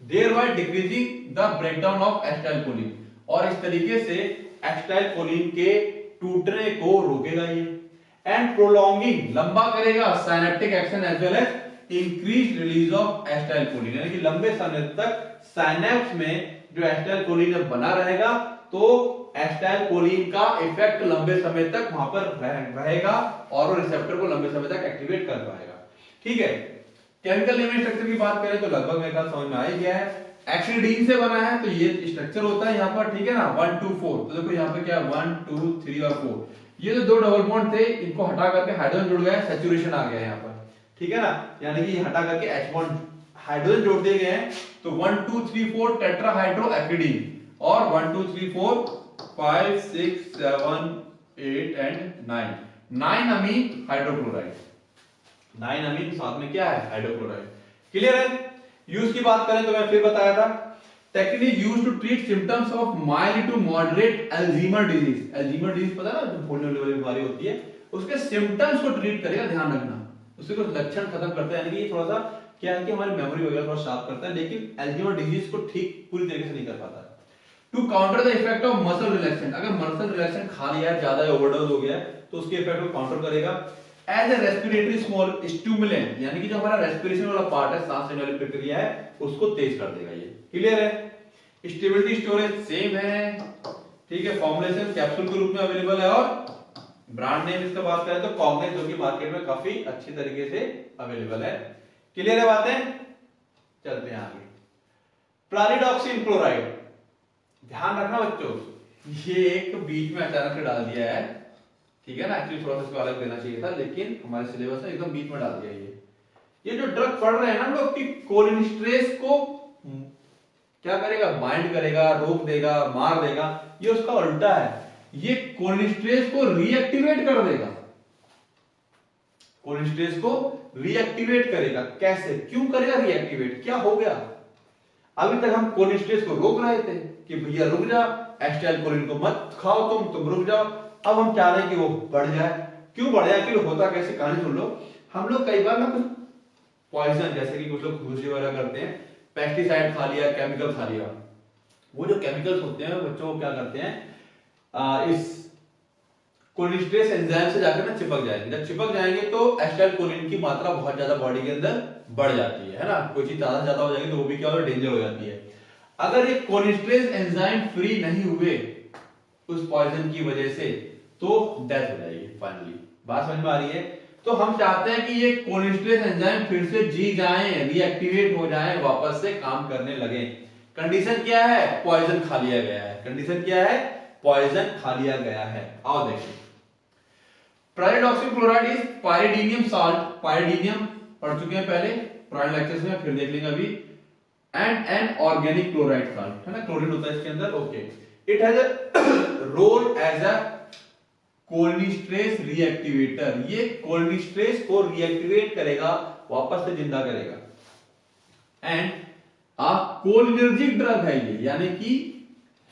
Speaker 1: thereby decreasing the breakdown of acetylcholine, और इस तरीके से acetylcholine के टूटने को रोकेगा ये। एंड प्रोलॉन्गिंग, लंबा करेगा synaptic action as well as increase release of acetylcholine, यानी कि लंबे समय तक साइनेप्स में जो एसिटाइलकोलिन बना रहेगा, तो एसिटाइलकोलिन का इफेक्ट लंबे समय तक वहां पर रहेगा और वो रिसेप्टर को लंबे समय तक एक्टिवेट कर पाएगा। ठीक है, केमिकल नेम स्ट्रक्चर की बात करें तो लगभग मेरे ख्याल समझ में आ ही गया है। एक्रिडीन से बना है तो ये स्ट्रक्चर होता है यहाँ पर, ठीक है ना, 1 2 4। तो देखो यहाँ पे क्या है, 1 2 3 और 4, ये जो दो डबल बॉन्ड थे इनको हटा करके हाइड्रोजन जुड़ गया, सैचुरेशन आ गया यहाँ पर, ठीक है ना, यानी कि हटा करके H बॉन्ड हाइड्रोजन जोड़ दिए गए हैं। तो 1 2 3 4 टेट्राहाइड्रो एक्रिडीन, और 1 2 3 4 5 6 7 8 एंड 9 अमीन हाइड्रोक्लोराइड, 9 अमीन साथ में क्या है, हाइड्रोक्लोराइड। क्लियर है? यूज की बात करें तो मैं फिर बताया था, technique is used to treat symptoms of mild to moderate Alzheimer disease. Alzheimer disease पता है ना, जो भूलने वाली बीमारी होती है, उसके सिम्टम्स को ट्रीट करेगा, ध्यान रखना, उसके कुछ लक्षण खत्म करता है, यानी कि थोड़ा सा क्या है कि हमारी मेमोरी वगैरह थोड़ा शार्प करता है, लेकिन अल्जीमर डिजीज को ठीक पूरी तरीके से नहीं कर पाता। To counter the effect of muscle relaxant, अगर मसल रिलैक्सेंट खा लिया है, ज्यादा ओवरडोज हो गया है, तो उसके इफेक्ट को काउंटर करेगा। As a respiratory small stimulant, यानी कि जो हमारा रेस्पिरेशन वाला पार्ट है, सांस लेने वाली प्रक्रिया है, उसको तेज कर देगा ये। क्लियर है? स्टेबिलिटी स्टोरेज सेम है, ठीक है, फॉर्मुलेशन कैप्सूल के रूप में अवेलेबल है, और ब्रांड नेम इसका बात करें तो कॉग्नेस, जो कि मार्केट में काफी अच्छी तरीके से अवेलेबल है। क्लियर है बातें? चलते हैं आगे। प्लारिडॉक्सिन क्लोराइड, ध्यान रखना बच्चों, ये एक बीच में अचानक से डाल दिया है, ठीक है ना, एक्चुअली थोड़ा सा इसको अलग देना चाहिए था, लेकिन हमारे सिलेबस में एकदम बीच में डाल दिया ये जो ड्रग पढ़ रहे हैं ना हम लोग, कि कोलिनेस्टरेज को क्या करेगा, बाइंड करेगा, रोक देगा, मार देगा, ये उसका उल्टा है, ये कोलिनेस्टरेज को रीएक्टिवेट कर देगा, कोलिनेस्टरेज को रीएक्टिवेट करेगा। कैसे, क्यों करेगा रीएक्टिवेट, क्या हो गया? अभी तक हम कोलिनेस्टरेज को रोक रहे थे कि भैया रुक जा, एसिटाइलकोलिन को मत खाओ, तुम रुक जाओ। अब हम चाह रहे हैं कि वो बढ़ जाए। क्यों बढ़ जाए, क्यों होता कैसे, कहानी सुन लो। हम लोग कई बार ना कुछ पॉइजन, जैसे कि कुछ लोग खुशी वगैरह करते हैं, पेस्टिसाइड खा लिया, केमिकल खा लिया, वो जो केमिकल्स होते हैं बच्चों को क्या करते हैं, इस कोलिनेस्टरेज एंजाइम से जाकर ना चिपक जाएंगे। जब चिपक जाएंगे तो एसिटाइलकोलिन की मात्रा बहुत ज्यादा बॉडी के अंदर बढ़ जाती है ना, कोई चीज ज्यादा हो जाएगी तो वो भी क्या हो, डेंजर हो जाती है। अगर ये कोलिनेस्टरेज एंजाइम फ्री नहीं हुए उस पॉइजन की वजह से, तो डेथ हो जाएगी फाइनली। बात समझ में आ रही है? तो हम चाहते हैं कि ये कोलिनेस्टरेज एंजाइम फिर से जी जाएं, रीएक्टिवेट हो जाएं, वापस से काम करने लगे। कंडीशन क्या है, पॉइजन खा लिया गया है। कंडीशन क्या है, पॉइजन खा लिया गया है। आओ देखिए, प्लारिडॉक्सिन क्लोराइड इज पाइरिडीनियम सॉल्ट, पाइरिडीनियम पढ़ चुके हैं पहले पुराने लेक्चर्स में, फिर देख लेंगे अभी। And an organic chloride salt, है ना, क्लोरीन होता है इसके अंदर। Okay, it has a role as a cholinesterase reactivator, ये कोलिनेस्टरेज को रीएक्टिवेट करेगा, वापस से जिंदा करेगा। एंड अ कोलिनर्जिक ड्रग है ये, यानी कि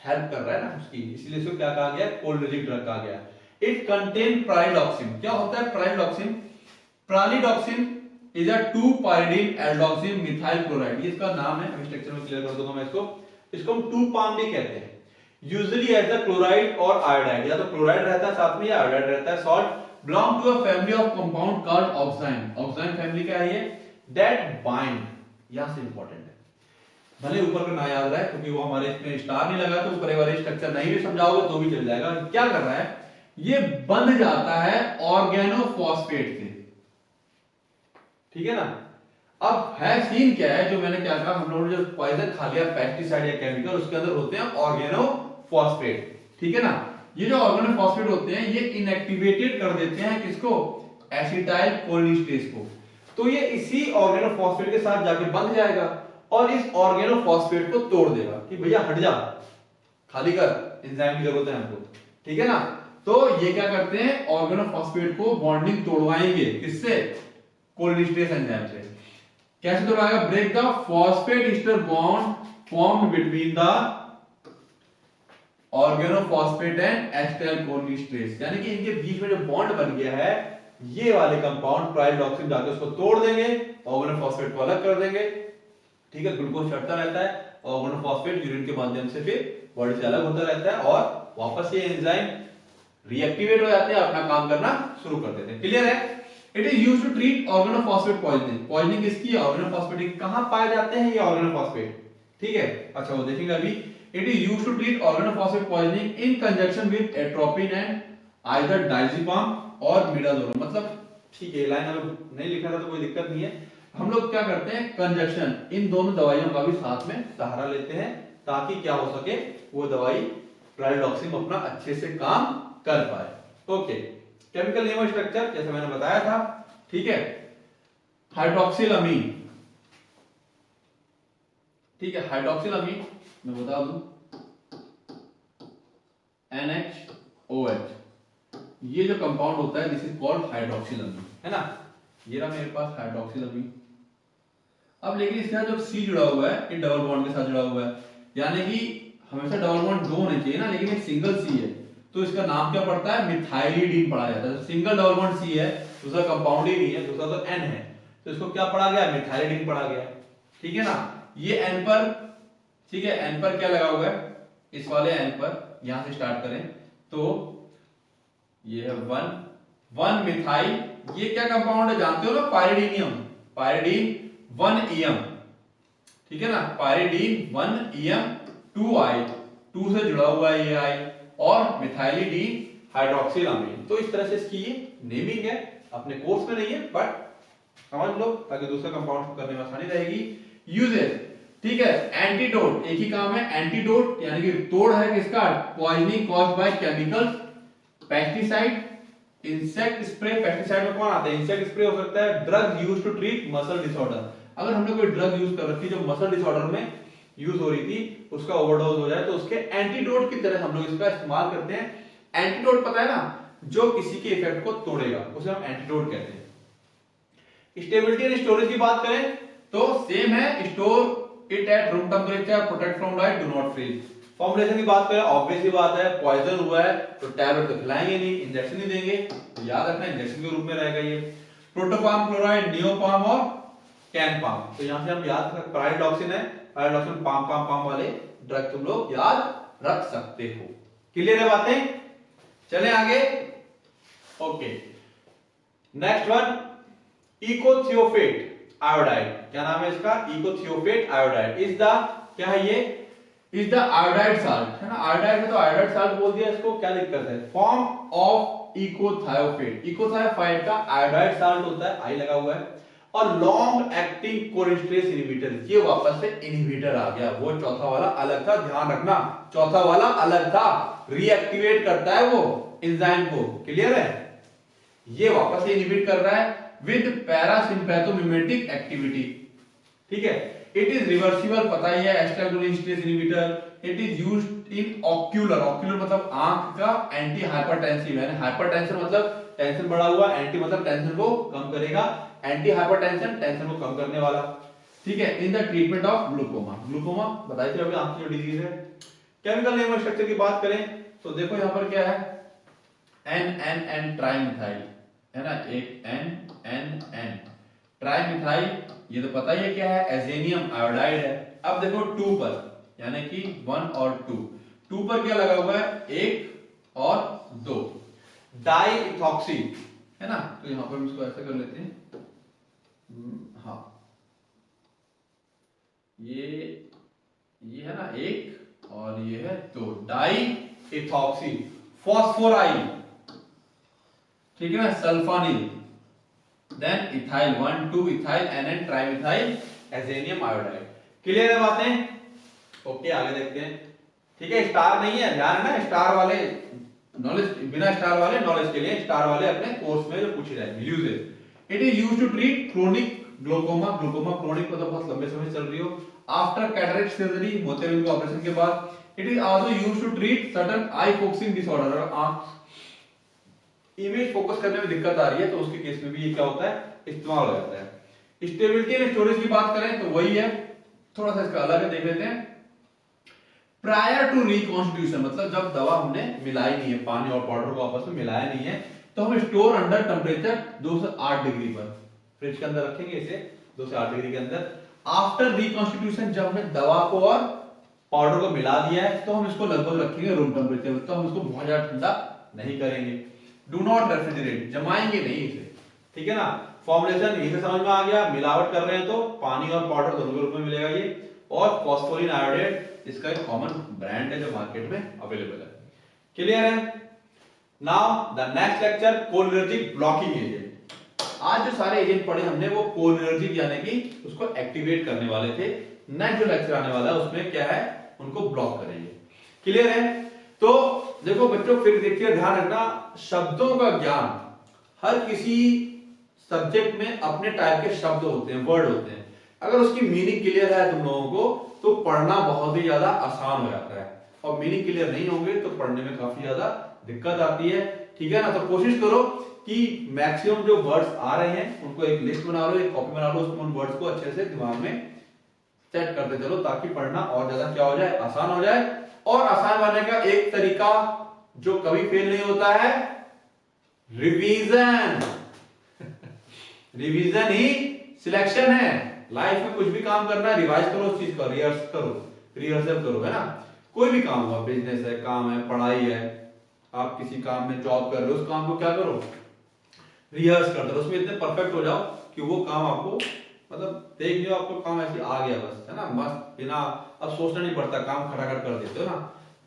Speaker 1: हेल्प कर रहा है ना उसकी, इसलिए इसको क्या कहा गया, कोलिनर्जिक ड्रग कहा गया। It contain pralidoxime. क्या होता है pralidoxime? Pralidoxime is a 2 pyridine aldoxime methyl chloride, ये इसका नाम है, स्ट्रक्चर में क्लियर कर दूंगा मैं इसको हम 2 पाम भी कहते हैं। यूजुअली एज द क्लोराइड और आयोडाइड, या तो क्लोराइड रहता है साथ में या आयोडाइड रहता है। Salt belong to a family of compound called oxime. Oxime family का है ये, दैट बाइंड, यहां से इंपॉर्टेंट है, भले ऊपर का ना याद रहा है क्योंकि वो हमारे इसमें स्टार नहीं लगा तो ऊपर वाले स्ट्रक्चर नहीं भी समझाओगे तो भी चल जाएगा। क्या कर रहा है, ये बंध जाता है ऑर्गेनोफॉस्फेट से, ठीक है ना। अब है सीन क्या है, जो मैंने क्या कहा, हम लोगों ने जो पॉइजन खा लिया पेस्टिसाइड या केमिकल, उसके अंदर होते हैं ऑर्गेनोफॉस्फेट, ठीक है ना। ये जो ऑर्गेनोफॉस्फेट होते हैं ये इनएक्टिवेटेड कर देते हैं किसको, एसिटाइल कोलिनेस्टेरेज को। तो ये इसी ऑर्गेनोफॉस्फेट के साथ जाके बंध जाएगा और इस ऑर्गेनोफॉस्फेट को तोड़ देगा कि भैया हट जा, खाली कर, एंजाइम की जरूरत है हमको, ठीक है ना। तो ये क्या करते हैं, ऑर्गेनोफॉस्फेट को बॉन्डिंग तोड़वाएंगे, किससे, कोलिनेस्टेरेज एंजाइम से। कैसे तोड़वाएगा, break the phosphate ester bond formed between the organophosphate and acetyl cholinesterase, यानी कि इनके बीच में जो बॉन्ड बन गया है, ये वाले कंपाउंड प्राइडॉक्सिन जाके उसको तोड़ देंगे, ऑर्गेनोफॉस्फेट को अलग कर देंगे, ठीक है। ग्लूकोज चढ़ता रहता है, ऑर्गेनोफॉस्फेट यूरिन के माध्यम से फिर बॉडी से अलग होता रहता है और वापस ये एंजाइम रीएक्टिवेट हो जाते हैं, अपना काम करना शुरू कर देते हैं। क्लियर है। It is used to treat organophosphate poisoning. Poisoning किसकी है, ऑर्गेनोफॉस्फेट। कहां पाए जाते हैं ये ऑर्गेनोफॉस्फेट, ठीक है। अच्छा वो देखेंगे अभी। It is used to treat organophosphate poisoning in conjunction with atropine and either diazepam और मिडाजोलम। मतलब ठीक है, लाइन अगर नहीं लिखा था तो कोई दिक्कत नहीं है। हम लोग क्या करते हैं, कंजक्शन इन दोनों दवाइयों का भी साथ में सहारा लेते हैं ताकि क्या हो सके, वो दवाई प्राइडॉक्सिन अपना अच्छे से काम कर पाए। ओके, केमिकल नेम और स्ट्रक्चर जैसे मैंने बताया था, ठीक है। हाइड्रोक्सिलामीन, ठीक है, हाइड्रोक्सिलामीन मैं बता दूं, NHOH, ये जो कंपाउंड होता है दिस इज कॉल्ड हाइड्रोक्सिलामीन, है ना। ये रहा मेरे पास हाइड्रोक्सिलामीन। अब लेकिन इसके साथ जो C जुड़ा हुआ है, ये डबल बॉन्ड के साथ जुड़ा हुआ है, यानी कि हमेशा डबल बॉन्ड दो होने चाहिए ना, लेकिन एक सिंगल C है, तो इसका नाम क्या पड़ता है, मिथाइलिडीन पढ़ा जाता है। सिंगल डबल बॉन्ड C है, दूसरा कंपाउंड ही नहीं है, दूसरा तो N है, तो इसको क्या पढ़ा गया, मिथाइलिडीन पढ़ा गया, ठीक है ना। ये N पर, ठीक है, N पर क्या लगा हुआ है, इस वाले N पर, यहां से स्टार्ट करें तो ये है 1 मिथाइल, ये क्या कंपाउंड है जानते हो ना, पायरिडीनियम, पायरिडीन 1EM, ठीक है ना, पायरिडीन 1EM 2I, 2 से जुड़ा हुआ है ये I, और मिथाइलिडीन हाइड्रोक्सिलामीन। तो इस तरह से इसकी ये नेमिंग है, अपने कोर्स में नहीं है बट समझ लो ताकि दूसरे कंपाउंड करने में आसानी रहेगी। यूजेस, ठीक है, एंटीडोट, एक ही काम है, एंटीडोट यानी कि तोड़ है किसका, poisoning caused by chemicals, pesticide, insect spray. Pesticide में कौन आता है, इंसेक्ट स्प्रे हो सकता है, drug used to treat muscle disorder. अगर हमने कोई ड्रग यूज कर रखी जो मसल डिसऑर्डर में यूज हो रही थी, उसका ओवरडोज हो जाए तो उसके एंटीडोट की तरह हम लोग इसका इस्तेमाल करते हैं। एंटीडोट पता है ना, जो किसी के इफेक्ट को तोड़ेगा उसे हम एंटीडोट कहते हैं। स्टेबिलिटी एंड स्टोरेज की बात करें तो सेम है, store it at room temperature, protect from light, do not freeze. Formulation की बात करें, ऑब्वियस ही बात है, पॉइजन हुआ है तो टैबलेट तो खिलाएंगे नहीं, इंजेक्शन ही देंगे, तो याद रखना इंजेक्शन के रूप में रहेगा ये। प्रोटोपाम क्लोराइड, नियोपाम और कैनपाम, तो यहां से हम याद रख, प्राइडॉक्सिन है, प्राइडॉक्सिन पाम पाम पाम वाले ड्रग तुम लोग याद रख सकते हो। क्लियर है बातें, चलें आगे। Okay, next one, echothiophate iodide. क्या नाम है इसका, इकोथियोफेट आयोडाइड इज द, क्या है ये, इज द आयोडाइड साल्ट, है ना। आयोडाइड है तो आयोडाइड साल्ट बोल दिया, इसको क्या दिक्कत है, फॉर्म ऑफ इकोथायोफेट। इकोथायोफाइट का आयोडाइड साल्ट होता है, आई लगा हुआ है, और लॉन्ग एक्टिंग कोलिनेस्टेरेज इनहिबिटर, ये वापस से इनहिबिटर आ गया, वो चौथा वाला अलग था, ध्यान रखना, चौथा वाला अलग था, रीएक्टिवेट करता है वो एंजाइम को। क्लियर है, ये वापस से इनहिबिट कर रहा है विद पैरासिम्पैथोमिमेटिक एक्टिविटी, ठीक है। इट इज रिवर्सिबल, पता ही है, acetyl cholinesterase inhibitor. It is used in ocular, ocular मतलब आंख का, एंटी हाइपरटेंसिव, यानी हाइपरटेंशन मतलब टेंशन बढ़ा हुआ, एंटी मतलब टेंशन को कम करेगा, एंटी हाइपरटेंशन टेंशन को कम करने वाला, ठीक है। In the treatment of glaucoma, glaucoma बताई थी अभी आंख की जो डिजीज है। केमिकल नेम और स्ट्रक्चर की बात करें तो देखो यहां पर क्या है, एन एन एन ट्राइमिथाइल, है ना, एक एन एन एन ट्राइमिथाइल, ये तो पता ही है क्या है, एजेनियम आयोडाइड है। अब देखो 2 पर, यानी कि 1 और 2 पर क्या लगा हुआ है, 1 और 2, डाई इथॉक्सी, है ना। तो यहां पर हम इसको ऐसे कर लेते हैं, हाँ, ये है ना 1 और ये है 2, डाई इथॉक्सी फॉस्फोराइल, ठीक है ना, sulfonyl, then ethyl 1 2 ethyl N N trimethyl azanium iodide. Clear है बातें? ओके, आगे देखते हैं। ठीक है, स्टार नहीं है, ध्यान है ना, स्टार वाले नॉलेज, बिना स्टार वाले नॉलेज के लिए, स्टार वाले अपने कोर्स में जो पूछे जाएंगे। Usages, it is used to treat chronic glaucoma, glaucoma chronic मतलब बहुत लंबे समय चल रही हो, आफ्टर कैटरेक्ट सर्जरी, मोतियाबिंद के ऑपरेशन के बाद। It is also used to treat certain eye focusing disorder, आंख इमेज फोकस करने में दिक्कत आ रही है तो उसके केस में भी ये क्या होता है, इस्तेमाल हो जाता है। स्टेबिलिटी एंड स्टोरेज की बात करें तो वही है, थोड़ा सा इसका अलग है, देख लेते हैं। प्रायर टू रिकॉन्स्टिट्यूशन, मतलब जब दवा हमने मिलाई नहीं है, पानी और पाउडर को आपस में मिलाया नहीं है, तो हम स्टोर अंडर टेम्परेचर 2 से 8 डिग्री पर फ्रिज के अंदर रखेंगे इसे, 2 से 8 डिग्री के अंदर। आफ्टर रिकॉन्स्टिट्यूशन, जब हमने दवा को और पाउडर को मिला दिया है तो हम इसको लगभग रखेंगे रूम टेम्परेचर पर, तो हम इसको बहुत ज्यादा ठंडा नहीं करेंगे। डू नॉट रेफ्रिजरेट, जमाएंगे नहीं इसे, ठीक है ना। फॉर्मुलेशन यही से समझ में आ गया, मिलावट कर रहे हैं तो पानी और पाउडर दोनों के रूप में मिलेगा ये, और फॉस्फोरिन आयोडेट इसका एक कॉमन ब्रांड है जो मार्केट में अवेलेबल है। क्लियर है? Now the next lecture, cholinergic blocking agent. आज जो सारे एजेंट पढ़े हमने वो कोलिनर्जिक यानी कि उसको एक्टिवेट करने वाले थे। नेक्स्ट जो लेक्चर आने वाला है उसमें क्या है, उनको ब्लॉक करेंगे। क्लियर है? तो देखो बच्चों, फिर देखिए, ध्यान रखना, शब्दों का ज्ञान, हर किसी सब्जेक्ट में अपने टाइप के शब्द होते हैं, वर्ड होते हैं। अगर उसकी मीनिंग क्लियर है तुम लोगों को तो पढ़ना बहुत ही ज्यादा आसान हो जाता है, और मीनिंग क्लियर नहीं होंगे तो पढ़ने में काफी ज्यादा दिक्कत आती है, ठीक है ना। तो कोशिश करो कि मैक्सिमम जो वर्ड्स आ रहे हैं उनको एक लिस्ट बना लो, एक कॉपी बना लो, उन वर्ड्स को अच्छे से दिमाग में सेट करते चलो, ताकि पढ़ना और ज्यादा क्या हो जाए, आसान हो जाए। और आसान बनने का एक तरीका जो कभी फेल नहीं होता है, रिवीजन। रिवीजन ही सिलेक्शन है। लाइफ में कुछ भी काम करना है, रिवाइज करो उस चीज का, रिहर्सल करो, है ना। कोई भी काम हुआ, बिजनेस है, काम है, पढ़ाई है, आप किसी काम में जॉब कर रहे हो, उस काम को क्या करो, रिहर्स करते रहो, उसमें इतने परफेक्ट हो जाओ कि वो काम आपको, मतलब देख लियो आपको काम ऐसे आ गया बस, है ना, मस्त, बिना अब सोचना नहीं पड़ता, काम खटाखट कर देते हो ना,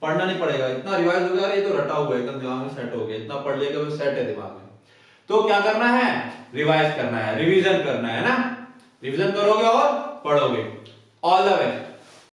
Speaker 1: पढ़ना नहीं पड़ेगा, इतना रिवाइज हो गया, ये तो रटा हुआ है, एकदम दिमाग में सेट हो गया, इतना पढ़ लेगा वो सेट है दिमाग में। तो क्या करना है, रिवाइज करना है, रिवीजन करना है ना, रिवीजन करोगे और पढ़ोगे। All the best.